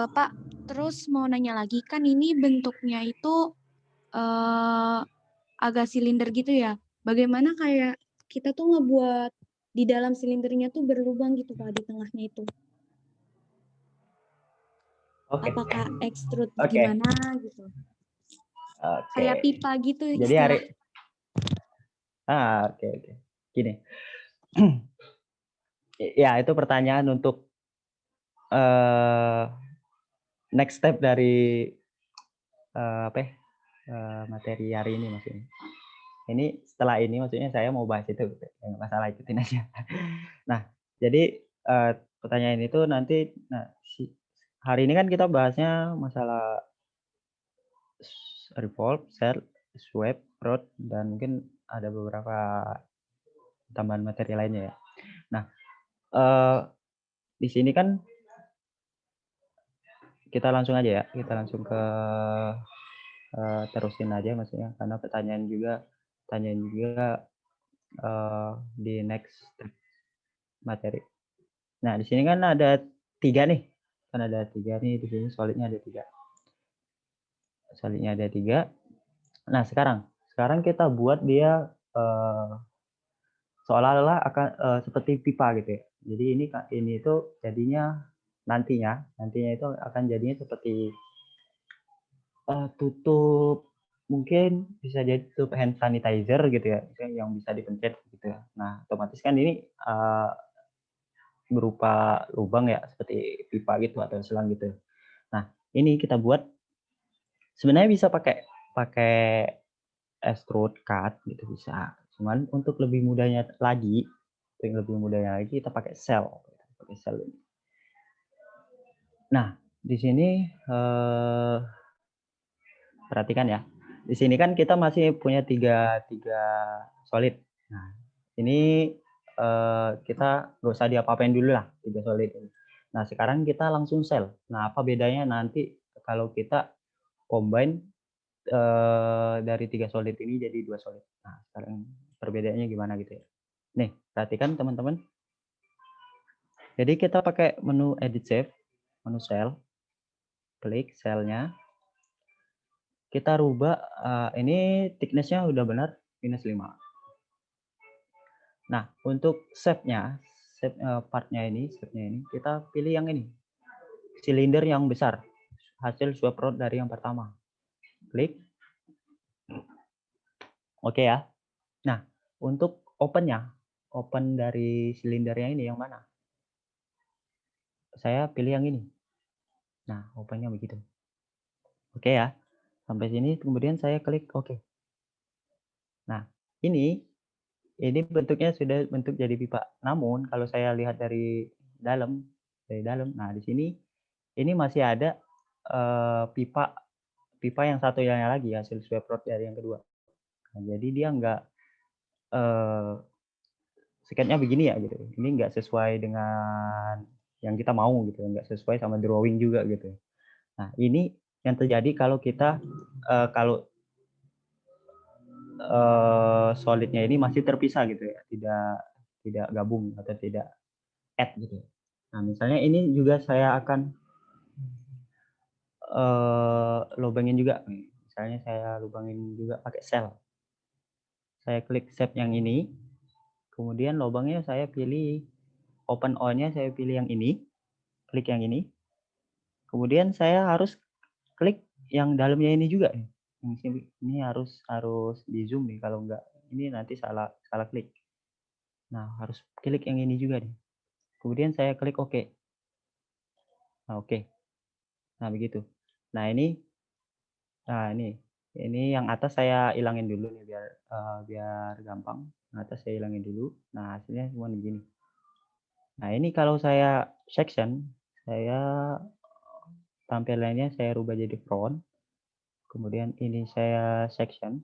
Pak, terus mau nanya lagi, kan ini bentuknya itu agak silinder gitu ya. Bagaimana kayak kita tuh ngebuat di dalam silindernya tuh berlubang gitu Pak, di tengahnya itu. Apakah extrude gimana gitu? Kayak pipa gitu. Jadi oke. Gini. Ya, itu pertanyaan untuk next step dari materi hari ini maksudnya. Ini setelah ini maksudnya saya mau bahas itu, nggak masalah, ikutin aja. Nah, jadi pertanyaan itu nanti, hari ini kan kita bahasnya masalah revolve, cell, sweep, route, dan mungkin ada beberapa tambahan materi lainnya ya. Nah, di sini kan kita langsung aja ya, kita langsung ke terusin aja maksudnya, karena pertanyaan juga di next materi. Nah, di sini kan ada 3 nih. Kan ada 3 nih di sini, solidnya ada 3. Solidnya ada 3. Nah, sekarang kita buat dia seolah-olah akan seperti pipa gitu ya. Jadi ini itu jadinya nantinya itu akan jadinya seperti tutup, mungkin bisa jadi tutup hand sanitizer gitu ya, yang bisa dipencet gitu ya. Nah, otomatis kan ini berupa lubang ya, seperti pipa gitu atau selang gitu. Nah, ini kita buat sebenarnya bisa pakai extrude cut gitu bisa. Cuman untuk lebih mudahnya lagi, kita pakai sel ini. Nah, di sini perhatikan ya. Di sini kan kita masih punya tiga solid. Nah, ini kita nggak usah diapa-apain dulu lah 3 solid ini. Nah, sekarang kita langsung sel. Nah, apa bedanya nanti kalau kita combine dari 3 solid ini jadi 2 solid. Nah, sekarang perbedaannya gimana gitu ya. Nih, perhatikan teman-teman. Jadi kita pakai menu edit shape, menu cell, klik selnya. Kita rubah, ini thickness-nya udah benar, -5. Nah, untuk shape-nya, part-nya ini, shape-nya ini, kita pilih yang ini. Silinder yang besar, hasil swap rod dari yang pertama. Klik. Oke ya. Nah, untuk open-nya, open dari silindernya ini yang mana? Saya pilih yang ini. Nah, open-nya begitu. Oke ya. Sampai sini kemudian saya klik oke. Nah, ini bentuknya sudah bentuk jadi pipa. Namun kalau saya lihat dari dalam, nah di sini ini masih ada pipa yang satunya lagi hasil swap rod dari yang kedua. Nah, jadi dia nggak sketnya begini ya gitu. Ini nggak sesuai dengan yang kita mau gitu, nggak sesuai sama drawing juga gitu. Nah, ini yang terjadi kalau kita solidnya ini masih terpisah gitu ya, tidak gabung atau tidak add gitu. Nah, misalnya ini juga saya akan lubangin juga. Misalnya saya lubangin juga pakai sel. Saya klik shape yang ini, kemudian lubangnya saya pilih open all-nya saya pilih yang ini, klik yang ini. Kemudian saya harus klik yang dalamnya ini juga. Ini harus di zoom nih, kalau enggak ini nanti salah klik. Nah, harus klik yang ini juga nih. Kemudian saya klik OK. Nah, oke. Nah, begitu. Nah, ini yang atas saya ilangin dulu nih biar gampang. Yang atas saya ilangin dulu. Nah, hasilnya cuma begini. Nah, ini kalau saya section, saya tampilannya saya rubah jadi front. Kemudian ini saya section.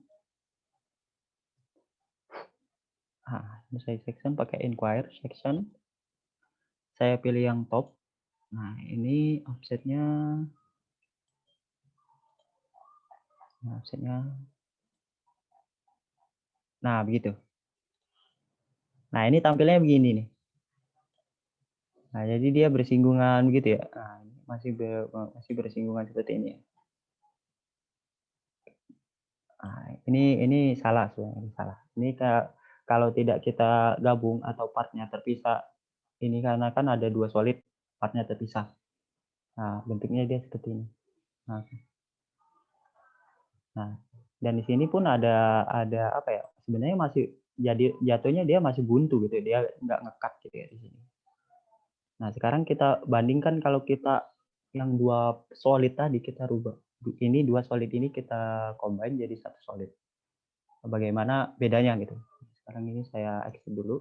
Nah, ini saya section pakai inquire section. Saya pilih yang top. Nah, ini offsetnya. Nah, begitu. Nah, ini tampilnya begini nih. Nah, jadi dia bersinggungan begitu ya. Nah, masih bersinggungan seperti ini. Nah, ini salah sebenarnya, salah. Ini kalau tidak kita gabung atau partnya terpisah, ini karena kan ada 2 solid, partnya terpisah. Nah, bentuknya dia seperti ini. Nah, dan di sini pun ada apa ya? Sebenarnya masih jatuhnya dia masih buntu gitu, dia nggak ngekat gitu ya di sini. Nah, sekarang kita bandingkan kalau kita yang 2 solid tadi kita rubah. Ini 2 solid ini kita combine jadi 1 solid. Bagaimana bedanya gitu. Sekarang ini saya exit dulu.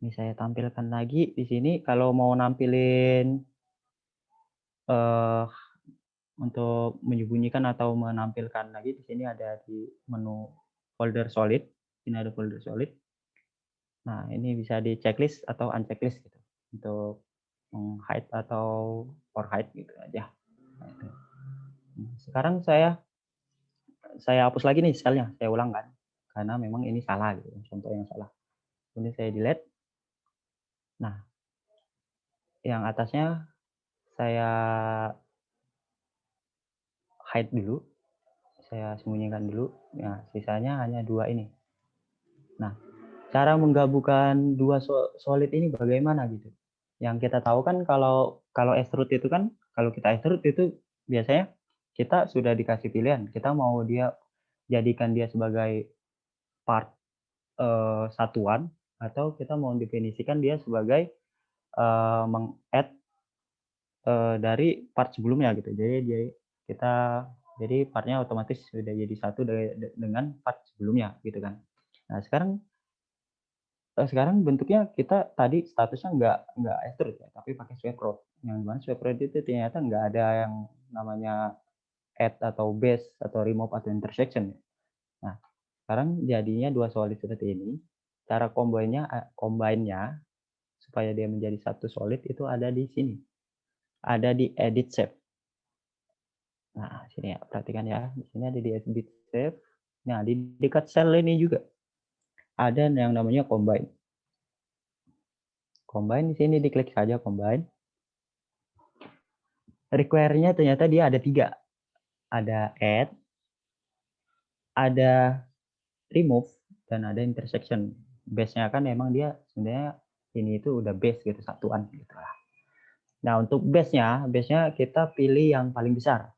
Ini saya tampilkan lagi di sini kalau mau nampilin untuk menyembunyikan atau menampilkan lagi di sini ada di menu folder solid. Ini ada folder solid. Nah, ini bisa di checklist atau unchecklist gitu. Untuk hide atau for hide gitu aja. Nah, itu. Sekarang saya hapus lagi nih selnya, saya ulangkan karena memang ini salah gitu, contoh yang salah. Kemudian saya delete. Nah, yang atasnya saya hide dulu, saya sembunyikan dulu. Nah, sisanya hanya 2 ini. Nah, cara menggabungkan 2 solid ini bagaimana gitu? Yang kita tahu kan kalau extrude itu kan, kalau kita extrude itu biasanya kita sudah dikasih pilihan, kita mau dia jadikan dia sebagai part satuan atau kita mau definisikan dia sebagai meng-add dari part sebelumnya gitu. Jadi partnya otomatis sudah jadi satu dengan part sebelumnya gitu kan. Nah sekarang bentuknya kita tadi statusnya nggak extrude ya, tapi pakai swipe rod. Yang dimana swipe rod itu ternyata nggak ada yang namanya add atau base atau remove atau intersection. Nah sekarang jadinya dua solid seperti ini. Cara combine-nya supaya dia menjadi satu solid itu ada di sini. Ada di edit shape. Nah, sini ya, perhatikan ya. Di sini ada di edit shape. Nah, di dekat sel ini juga ada yang namanya combine. Combine di sini diklik saja combine. Require-nya ternyata dia ada 3. Ada add, ada remove, dan ada intersection. Base-nya kan memang dia sebenarnya ini itu udah base gitu, satuan gitu lah. Nah, untuk base-nya kita pilih yang paling besar.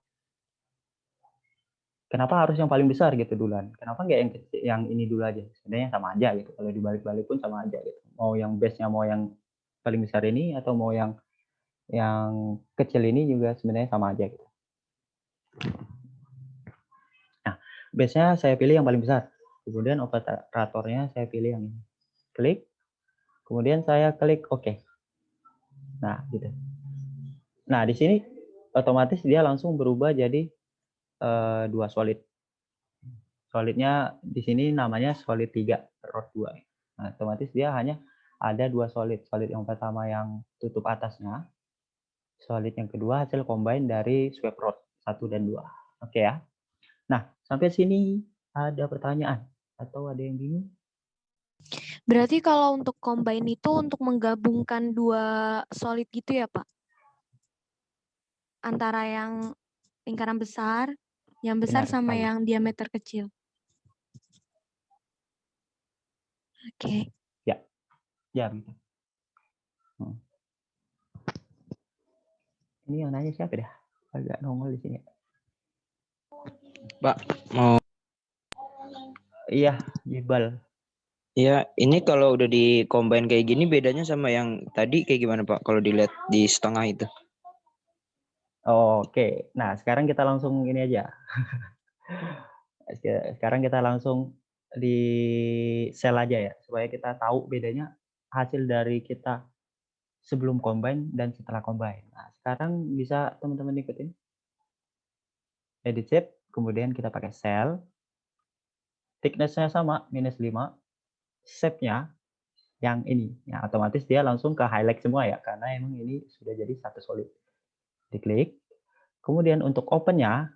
Kenapa harus yang paling besar gitu duluan? Kenapa nggak yang kecil, yang ini dulu aja? Sebenarnya sama aja gitu. Kalau dibalik-balik pun sama aja gitu. Mau yang base-nya mau yang paling besar ini atau mau yang kecil ini juga sebenarnya sama aja gitu. Nah, base-nya saya pilih yang paling besar. Kemudian operatornya saya pilih yang ini. Klik. Kemudian saya klik OK. Nah, gitu. Nah, di sini otomatis dia langsung berubah jadi dua solid. Solidnya di sini namanya solid 3, rod 2. Nah, otomatis dia hanya ada 2 solid. Solid yang pertama yang tutup atasnya. Solid yang kedua hasil combine dari swipe rod 1 dan 2. Oke ya. Nah, sampai sini ada pertanyaan atau ada yang bingung? Berarti kalau untuk combine itu untuk menggabungkan 2 solid gitu ya, Pak? Antara yang lingkaran besar, yang besar Benar sama sekali. yang diameter kecil. Oke. Ya. Ya, betul. Ini yang nanya siapa dah? Agak nongol di sini. Pak, mau Iya, Jibal. ya ini kalau udah di combine kayak gini bedanya sama yang tadi kayak gimana Pak kalau dilihat di setengah itu? Oke. Nah, sekarang kita langsung ini aja. Sekarang kita langsung di sel aja ya, supaya kita tahu bedanya hasil dari kita sebelum combine dan setelah combine. Nah, sekarang bisa teman-teman ikutin. Edit shape, kemudian kita pakai sel. Thickness-nya sama, -5. Shape-nya yang ini. Ya, otomatis dia langsung ke highlight semua ya, karena emang ini sudah jadi satu solid. Diklik. Kemudian untuk open-nya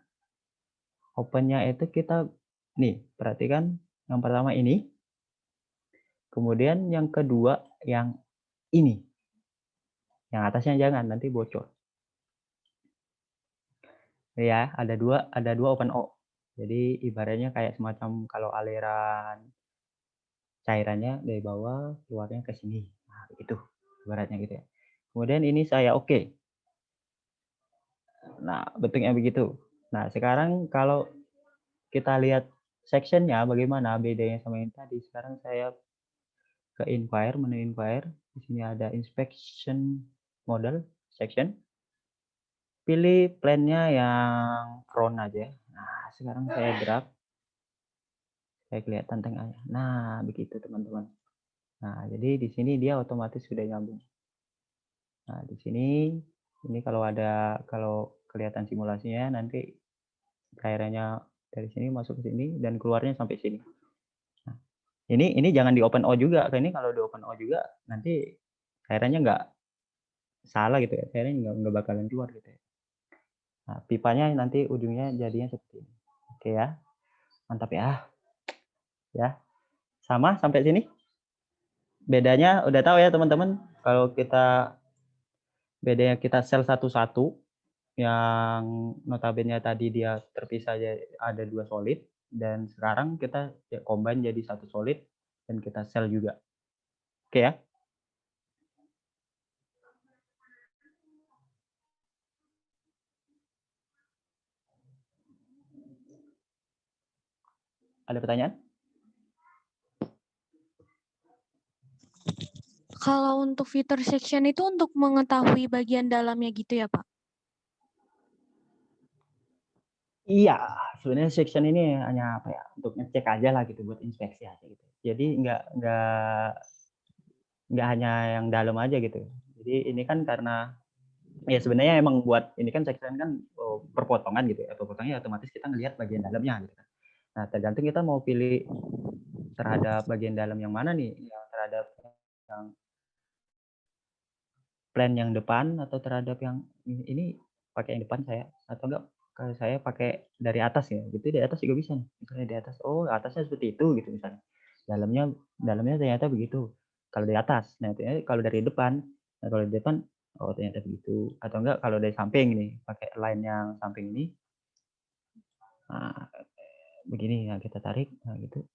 itu kita, nih, perhatikan yang pertama ini. Kemudian yang kedua yang ini. Yang atasnya jangan, nanti bocor. Ya, ada dua open O. Jadi ibaratnya kayak semacam kalau aliran cairannya dari bawah keluarnya ke sini. Nah, itu ibaratnya gitu ya. Kemudian ini saya oke. Nah, bentuknya begitu. Nah, sekarang kalau kita lihat sectionnya bagaimana bedanya sama yang tadi. Sekarang saya ke Inquire, menu Inquire. Di sini ada inspection model section. Pilih plan-nya yang front aja. Nah, sekarang saya drag. Saya kelihatan tengahnya. Nah, begitu teman-teman. Nah, jadi di sini dia otomatis sudah nyambung. Nah, di sini ini kalau kelihatan simulasinya nanti cairannya dari sini masuk ke sini dan keluarnya sampai sini. Nah, ini jangan di open O juga. Ini kalau di open O juga nanti cairannya nggak salah gitu ya. Cairannya nggak bakalan keluar gitu ya. Nah, pipanya nanti ujungnya jadinya seperti ini. Oke ya. Mantap ya. Ya. Sama sampai sini? Bedanya udah tahu ya teman-teman. Kalau bedanya kita sel satu-satu yang notabene tadi dia terpisah ada 2 solid dan sekarang kita combine jadi satu solid dan kita sel juga. Oke ya? Ada pertanyaan? Kalau untuk fitur section itu untuk mengetahui bagian dalamnya gitu ya, Pak? Iya, sebenarnya section ini hanya apa ya, untuk ngecek aja lah gitu, buat inspeksi aja gitu. Jadi nggak hanya yang dalam aja gitu. Jadi ini kan karena ya sebenarnya emang buat ini kan section kan perpotongan gitu ya, perpotongannya otomatis kita ngelihat bagian dalamnya gitu kan. Nah, tergantung kita mau pilih terhadap bagian dalam yang mana nih, yang terhadap yang plan yang depan atau terhadap yang ini pakai yang depan saya atau enggak kalau saya pakai dari atas ya, gitu di atas juga bisa nih. Misalnya di atas, oh atasnya seperti itu gitu misalnya. Dalamnya ternyata begitu. Kalau di atas, nah ternyata kalau dari depan, nah kalau di depan, oh ternyata begitu. Atau enggak kalau dari samping nih, pakai line yang samping ini, nah, begini, nah kita tarik, nah gitu,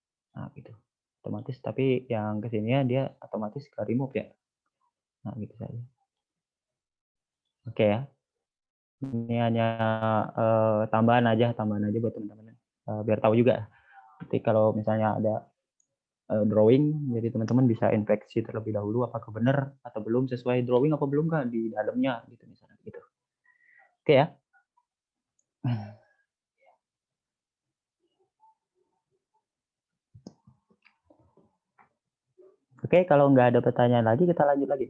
otomatis. Tapi yang kesininya dia otomatis ke remove ya, nah gitu saja. Oke ya. Ini hanya tambahan aja buat teman-teman biar tahu juga. Nanti kalau misalnya ada drawing, jadi teman-teman bisa inspeksi terlebih dahulu apakah benar atau belum sesuai drawing apa belum kan di dalamnya gitu misalnya gitu. Oke ya. Oke, kalau nggak ada pertanyaan lagi kita lanjut lagi.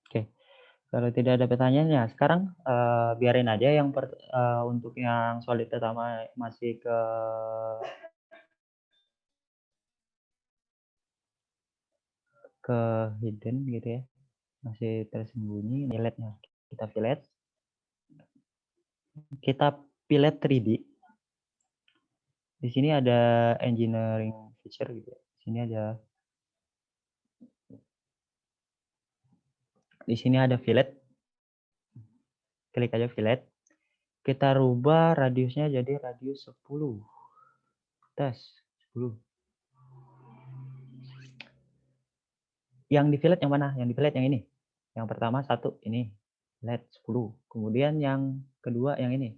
Oke. Kalau tidak ada pertanyaan ya sekarang biarin aja yang untuk yang solid pertama masih ke hidden gitu ya. Masih tersembunyi filletnya. Kita fillet. Kita fillet 3D. Di sini ada engineering feature gitu ya. Di sini ada fillet. Klik aja fillet. Kita rubah radiusnya jadi radius 10. Tes 10. Yang di fillet yang mana? Yang di fillet yang ini. Yang pertama 1 ini. Fillet 10. Kemudian yang kedua yang ini.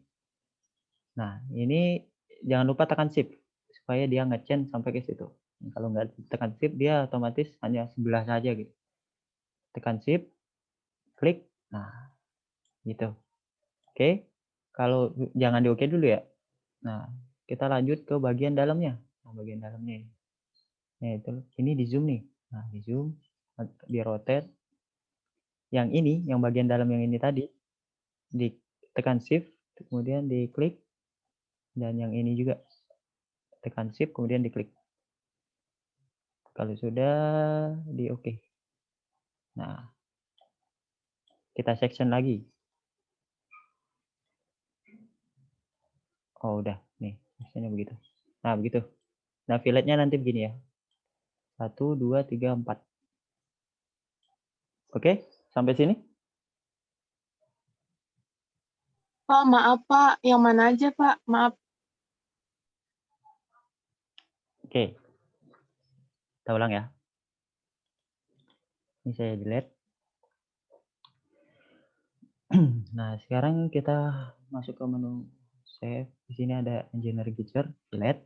Nah, ini jangan lupa tekan shift supaya dia nge-chain sampai ke situ. Kalau nggak tekan shift dia otomatis hanya sebelah saja gitu. Tekan shift, klik. Nah, gitu. Oke. Kalau jangan di oke dulu ya. Nah, kita lanjut ke bagian dalamnya. Nah, bagian dalamnya ini. Nah, itu ini di zoom nih. Nah, di zoom, di rotate. Yang ini, yang bagian dalam yang ini tadi, ditekan shift, kemudian diklik. Dan yang ini juga tekan shift, kemudian diklik. Kalau sudah di oke. Nah, kita section lagi. Oh, udah. Nih, sectionnya begitu. Nah, begitu. Nah, filletnya nanti begini ya. 1, 2, 3, 4. Oke, sampai sini? Pak, maaf Pak, yang mana aja Pak? Maaf. Oke. Kita ulang ya. Ini saya delete. Nah, sekarang kita masuk ke menu save. Di sini ada engineering feature, fillet.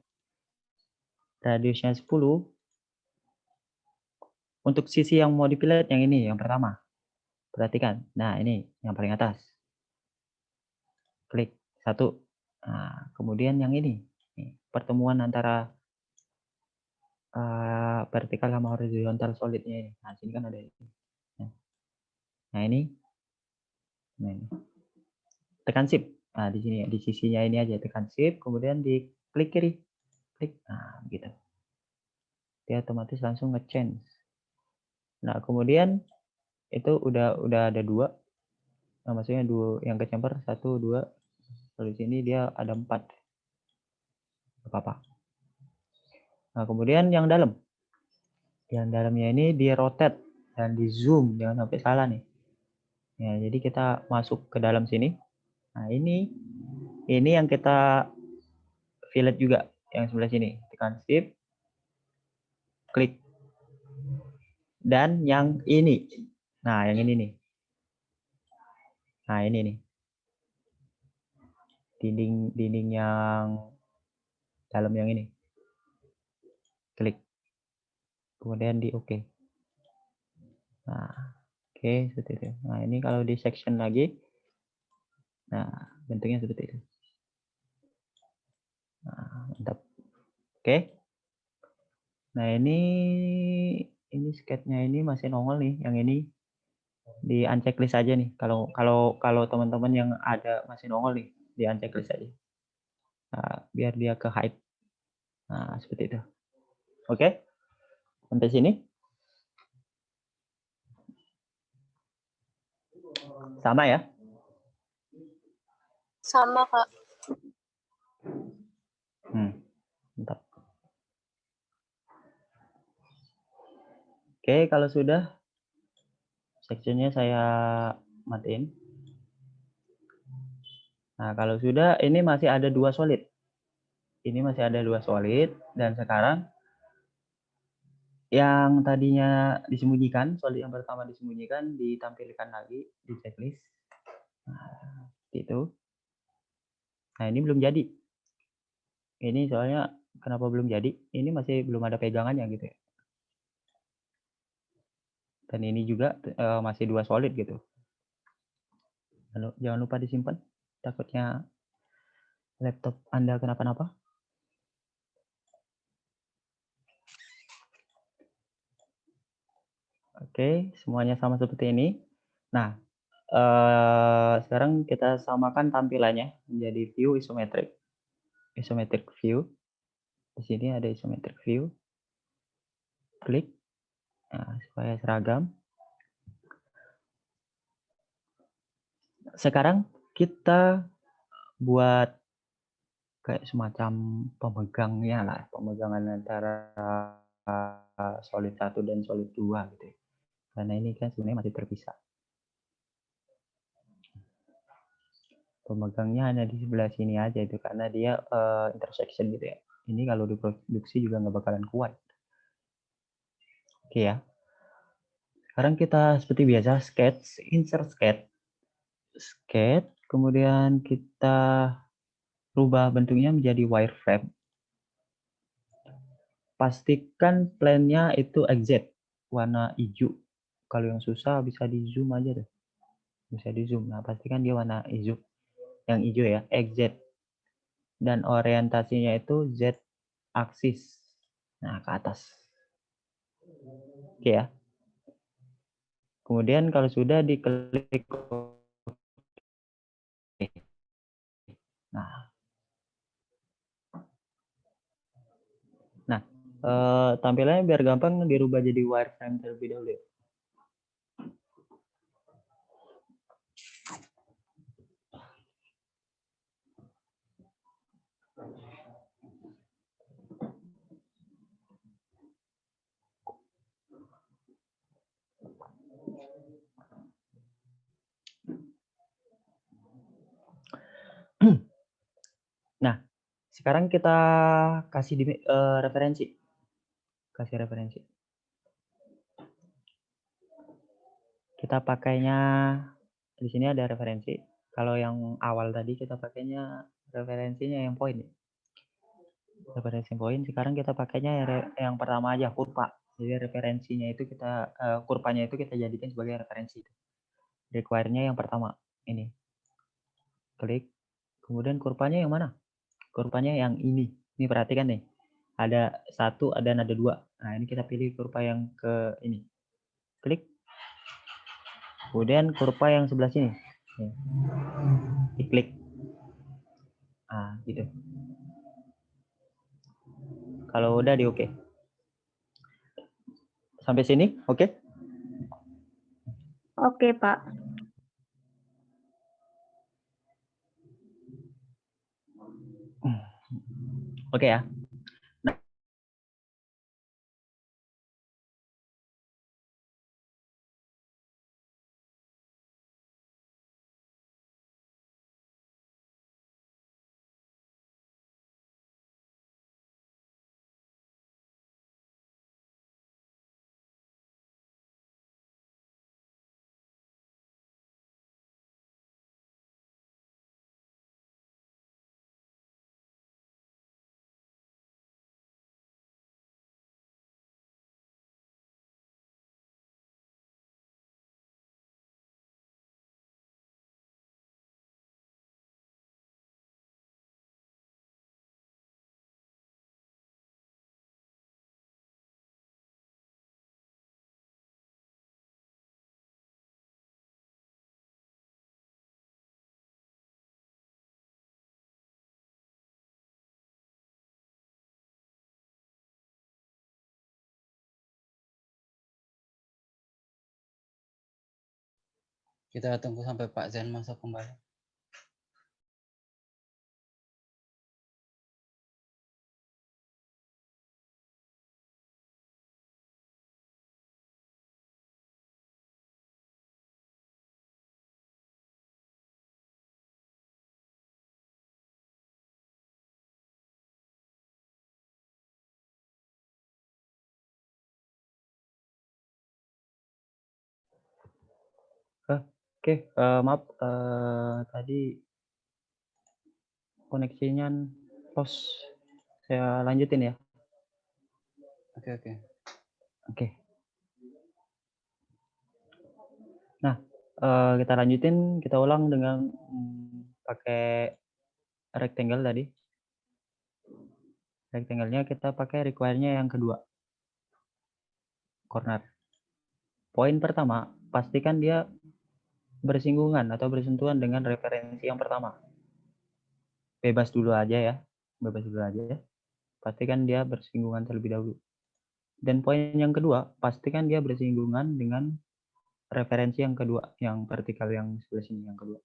Radiusnya 10. Untuk sisi yang mau dipilih yang ini, yang pertama. Perhatikan. Nah, ini yang paling atas. Klik 1. Nah, kemudian yang ini. Pertemuan antara vertikal sama horizontal solidnya ini. Nah, sini kan ada ini. Nah, ini. Nah, ini. Tekan shift. Nah, di sini di sisinya ini aja tekan shift, kemudian diklik kiri. Klik. Nah, gitu. Dia otomatis langsung nge-change. Nah, kemudian itu udah ada 2. Nah, maksudnya 2 yang kecamper 1, 2. Kalau di sini dia ada 4. Apa-apa. Nah, kemudian yang dalam. Yang dalamnya ini di rotate dan di zoom, jangan sampai salah nih. Ya, jadi kita masuk ke dalam sini. Nah, ini yang kita fillet juga yang sebelah sini. Tekan shift, klik. Dan yang ini. Nah, yang ini nih. Nah, ini nih. Dinding yang dalam yang ini. Klik. Kemudian di oke. Nah, oke, seperti itu. Nah, ini kalau di section lagi, nah, bentuknya seperti itu. Nah, mantap. Oke. Nah, ini sketnya ini masih nongol nih, yang ini di unchecklist aja nih. Kalau teman-teman yang ada masih nongol nih, di unchecklist aja. Nah, biar dia ke hide. Nah, seperti itu. Oke. Sampai sini. Sama ya? Sama, Kak. Mantap. Oke, kalau sudah, sectionnya saya matiin. Nah, kalau sudah, ini masih ada 2 solid. Ini masih ada 2 solid, dan sekarang yang tadinya disembunyikan, solid yang pertama disembunyikan, ditampilkan lagi di checklist. Nah, itu. Nah, ini belum jadi. Ini soalnya kenapa belum jadi? Ini masih belum ada pegangannya gitu ya. Dan ini juga masih 2 solid gitu. Jangan lupa disimpan, takutnya laptop Anda kenapa-napa. Oke, semuanya sama seperti ini. Nah, sekarang kita samakan tampilannya menjadi view isometric. Isometric view. Di sini ada isometric view. Klik. Nah, supaya seragam. Sekarang kita buat kayak semacam pemegangnya lah, pemegangan antara solid 1 dan solid 2 gitu ya. Karena ini kan sebenarnya masih terpisah. Pemegangnya hanya di sebelah sini aja itu karena dia intersection gitu ya. Ini kalau diproduksi juga nggak bakalan kuat. Oke ya. Sekarang kita seperti biasa sketch, insert sketch. Sketch, kemudian kita rubah bentuknya menjadi wireframe. Pastikan plane-nya itu XZ, warna hijau. Kalau yang susah bisa di zoom aja deh. Bisa di zoom. Nah, pastikan dia warna hijau. Yang hijau ya, XZ. Dan orientasinya itu Z aksis. Nah, ke atas. Oke ya. Kemudian kalau sudah diklik Nah. Nah, tampilannya biar gampang dirubah jadi wireframe terlebih dahulu. Nah, sekarang kita kasih referensi. Kasih referensi. Kita pakainya di sini ada referensi. Kalau yang awal tadi kita pakainya referensinya yang poin. Referensi poin. Sekarang kita pakainya yang pertama aja kurva. Jadi referensinya itu kita kurvanya itu kita jadikan sebagai referensi. Require-nya yang pertama ini. Klik. Kemudian kurvanya yang mana? Kurvanya yang ini. Ini perhatikan nih. Ada 1 dan ada 2. Nah, ini kita pilih kurva yang ke ini. Klik. Kemudian kurva yang sebelah sini. Nih. Diklik. Nah, gitu. Kalau udah di oke. Sampai sini, oke? Oke, Pak. Oke ya. Kita tunggu sampai Pak Zen masuk kembali. Oke, maaf, tadi koneksinya lost. Saya lanjutin ya. Oke. Oke. Nah, kita lanjutin, kita ulang dengan pakai rectangle tadi. Rectangle-nya kita pakai require-nya yang kedua. Corner. Poin pertama, pastikan dia bersinggungan atau bersentuhan dengan referensi yang pertama. Bebas dulu aja ya. Bebas dulu aja. Pastikan dia bersinggungan terlebih dahulu. Dan poin yang kedua, pastikan dia bersinggungan dengan referensi yang kedua, yang vertikal yang sebelah sini yang kedua.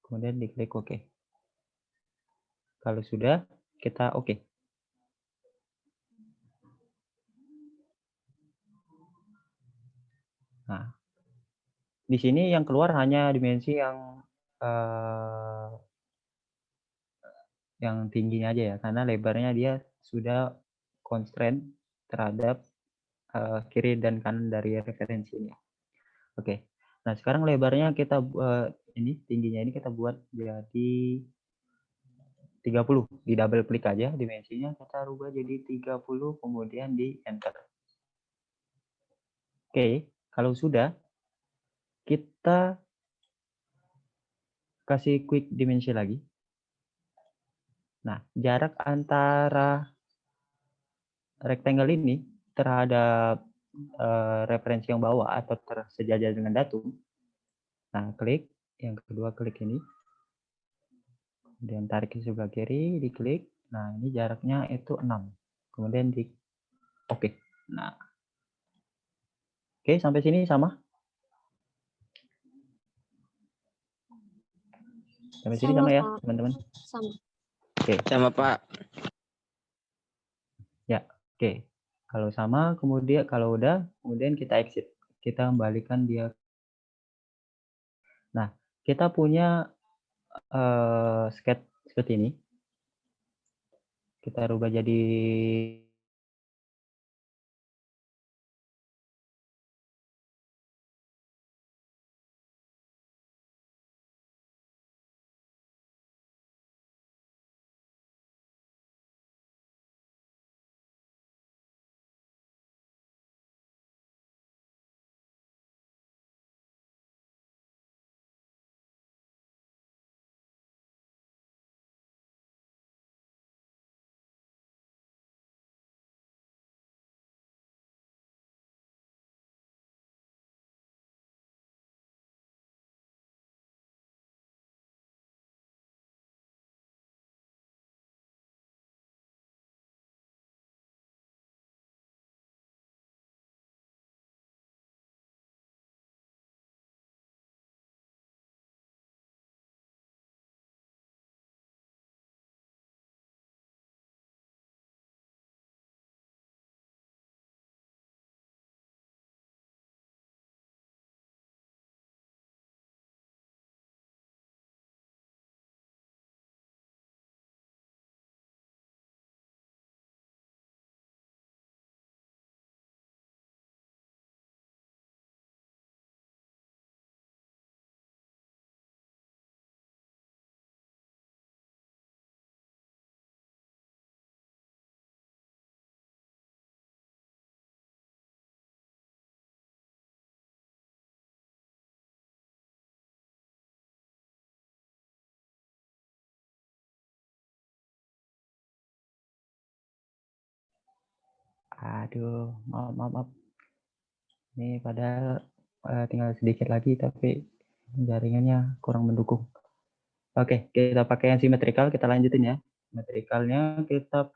Kemudian diklik OK. Kalau sudah, kita OK. Nah, di sini yang keluar hanya dimensi yang tingginya aja ya, karena lebarnya dia sudah constraint terhadap kiri dan kanan dari referensi ini. Oke. Nah, sekarang lebarnya kita tingginya ini kita buat jadi 30. Di double klik aja dimensinya, kita rubah jadi 30, kemudian di enter. Oke, kalau sudah, kita kasih quick dimensi lagi. Nah, jarak antara rectangle ini terhadap referensi yang bawah atau tersejajar dengan datum. Nah, klik. Yang kedua, klik ini. Kemudian tarik ke sebelah kiri, diklik. Nah, ini jaraknya itu 6. Kemudian di OK. Nah, oke, sampai sini sama? Sampai sini sama ya, teman-teman? Sama. Oke. Sama, Pak. Ya, oke. Kalau sama, kemudian kalau udah, kemudian kita exit. Kita kembalikan dia. Nah, kita punya sketch seperti ini. Kita rubah jadi aduh, maaf. Ini padahal tinggal sedikit lagi, tapi jaringannya kurang mendukung. Oke, kita pakai yang simetrikal, kita lanjutin ya. Simetrikalnya kita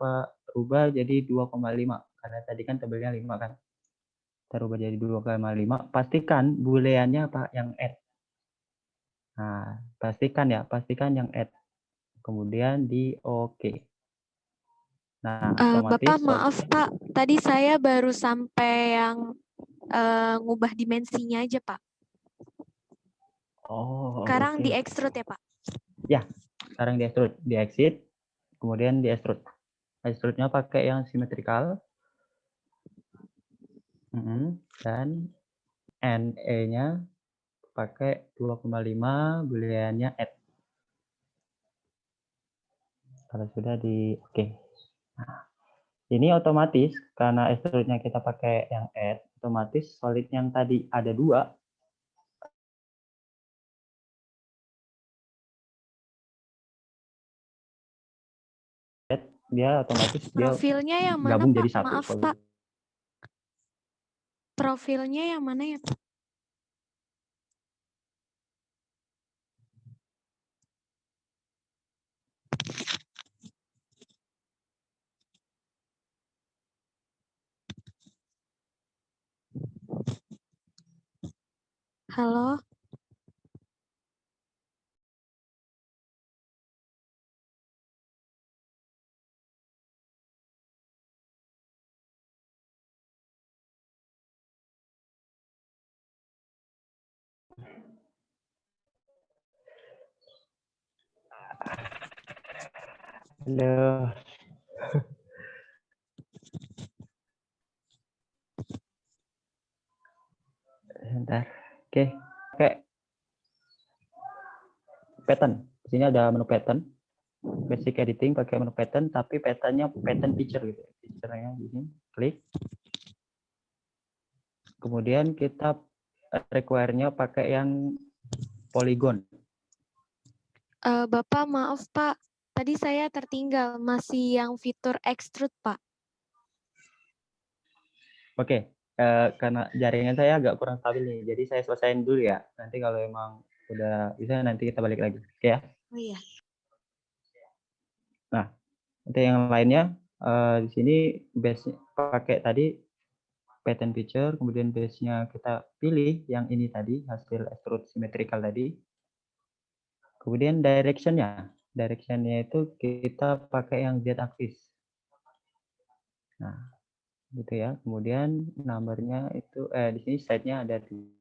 rubah jadi 2,5, karena tadi kan tabelnya 5 kan. Kita kita rubah jadi 2,5. Pastikan booleannya apa? Yang add. Nah, pastikan yang add. Kemudian di oke. Nah, Bapak otomatis maaf Pak, tadi saya baru sampai yang ngubah dimensinya aja Pak. Sekarang di oke. extrude ya Pak. Ya, sekarang di extrude, di exit, kemudian di extrude. Extrude-nya pakai yang symmetrical. Dan NE-nya pakai 2,5, booleannya add. Kalau sudah di oke. Nah, ini otomatis karena extrude-nya kita pakai yang add, otomatis solid yang tadi ada 2 dia otomatis dia Profilnya yang mana gabung Pak? jadi satu. Maaf Pak. Profilnya yang mana ya Pak? Halo? Halo. Sebentar. Oke. Pattern. Di sini ada menu pattern. Basic editing pakai menu pattern, tapi patternnya pattern picture gitu. Picture-nya di sini. Klik. Kemudian kita require-nya pakai yang polygon. Bapak maaf Pak, tadi saya tertinggal masih yang fitur extrude Pak. Oke, karena jaringan saya agak kurang stabil nih, jadi saya selesaiin dulu ya. Nanti kalau emang udah bisa nanti kita balik lagi. Oke ya. Oh iya. Nah, untuk yang lainnya di sini base pakai tadi pattern picture, kemudian base-nya kita pilih yang ini tadi hasil extrude symmetrical tadi. Kemudian direction-nya itu kita pakai yang Z axis. Nah, gitu ya. Kemudian number-nya itu di sini side-nya ada di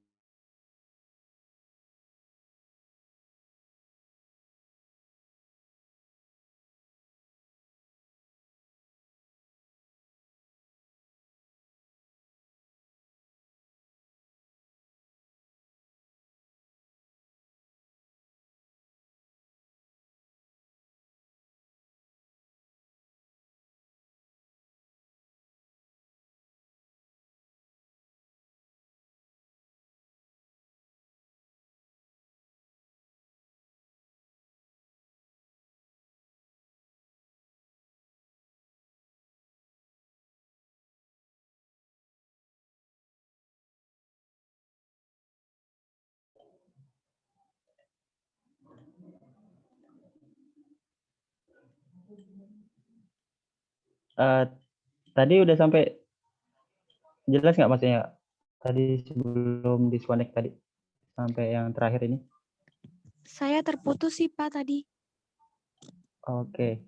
tadi udah sampai jelas nggak maksudnya? Tadi sebelum disconnect tadi sampai yang terakhir ini. Saya terputus sih Pak tadi. Oke.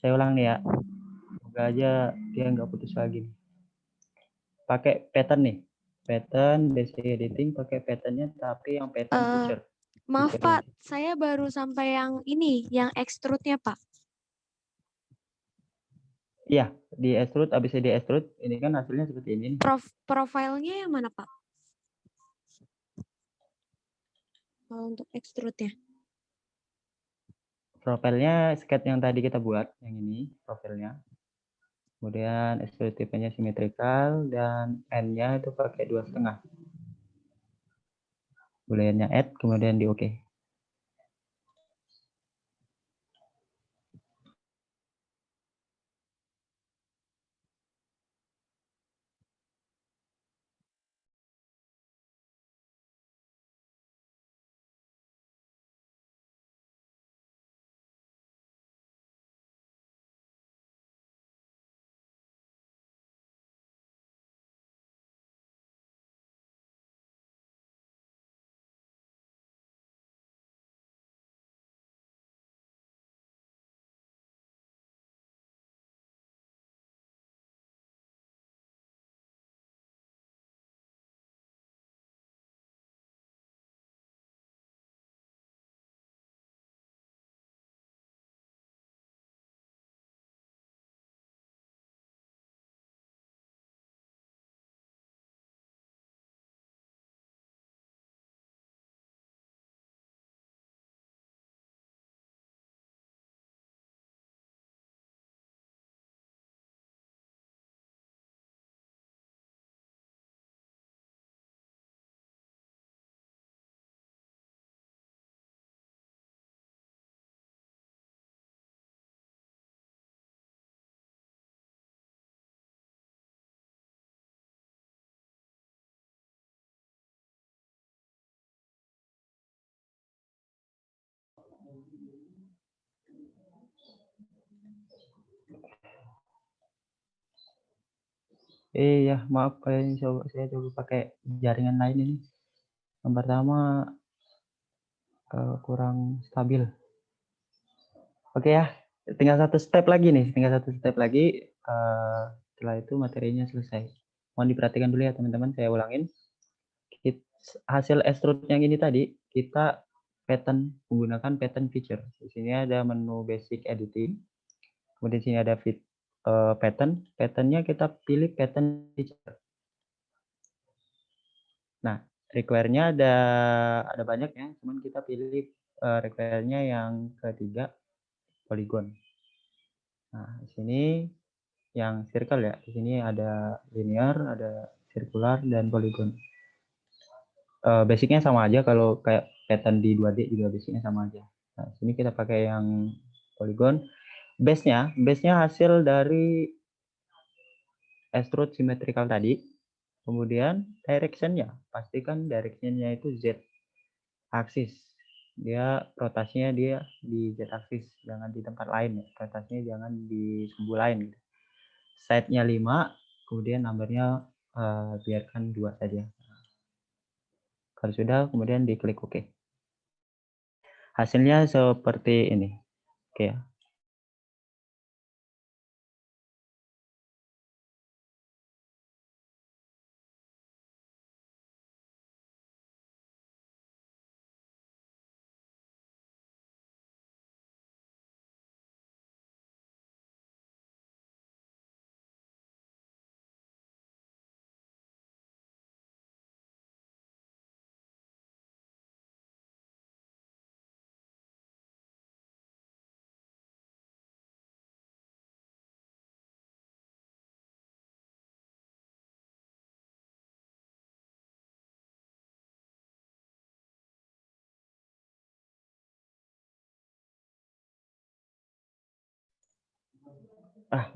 Saya ulang nih ya. Semoga aja dia nggak putus lagi. Pakai pattern nih. Pattern, basic editing pakai patternnya tapi yang pattern picture. Maaf Picture-nya. Pak, saya baru sampai yang ini, yang extrude-nya Pak. Iya, di extrude, habis di extrude, ini kan hasilnya seperti ini nih. Profilnya yang mana Pak? Kalau untuk extrude-nya. Profilnya sketch yang tadi kita buat, yang ini profilnya. Kemudian extrude tipenya symmetrical dan N-nya itu pakai 2,5. Booleannya add, kemudian di oke. Ya maaf kalian saya coba pakai jaringan lain ini. Yang pertama kurang stabil. Oke ya, tinggal satu step lagi nih, setelah itu materinya selesai. Mohon diperhatikan dulu ya teman-teman, saya ulangin. Hasil extrude yang ini tadi kita menggunakan pattern feature. Di sini ada menu basic editing, kemudian di sini ada patternnya kita pilih pattern feature. Nah, require-nya ada banyak ya, cuman kita pilih require-nya yang ketiga, polygon. Nah, di sini yang circle ya, di sini ada linear, ada circular, dan polygon. Basicnya sama aja, kalau kayak pattern di 2D juga basicnya sama aja. Nah, sini kita pakai yang polygon. Base-nya hasil dari extrude symmetrical tadi. Kemudian direction-nya, pastikan direction-nya itu Z axis. Dia rotasinya dia di Z axis, jangan di tempat lain ya. Rotasinya jangan di sumbu lain gitu. Side-nya 5, kemudian number-nya biarkan 2 saja. Kalau sudah, kemudian diklik OK. Hasilnya seperti ini. Oke ya.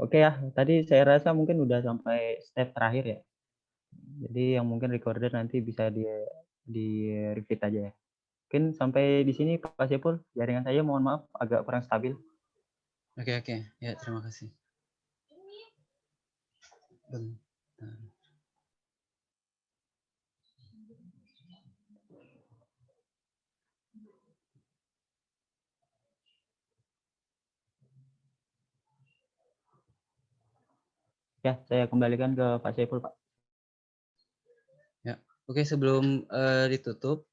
Oke ya. Tadi saya rasa mungkin udah sampai step terakhir ya. Jadi yang mungkin recorder nanti bisa di repeat aja ya. Mungkin sampai di sini Pak Sepul, jaringan saya mohon maaf agak kurang stabil. Oke, ya terima kasih. Bentar. Ya, saya kembalikan ke Pak Sepul, Pak. Ya, oke, sebelum ditutup,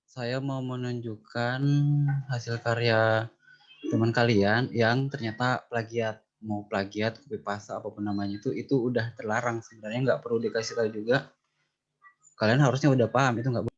saya mau menunjukkan hasil karya teman kalian yang ternyata plagiat. Mau plagiat, copy paste, apapun namanya itu udah terlarang sebenarnya, nggak perlu dikasih tahu juga. Kalian harusnya udah paham itu nggak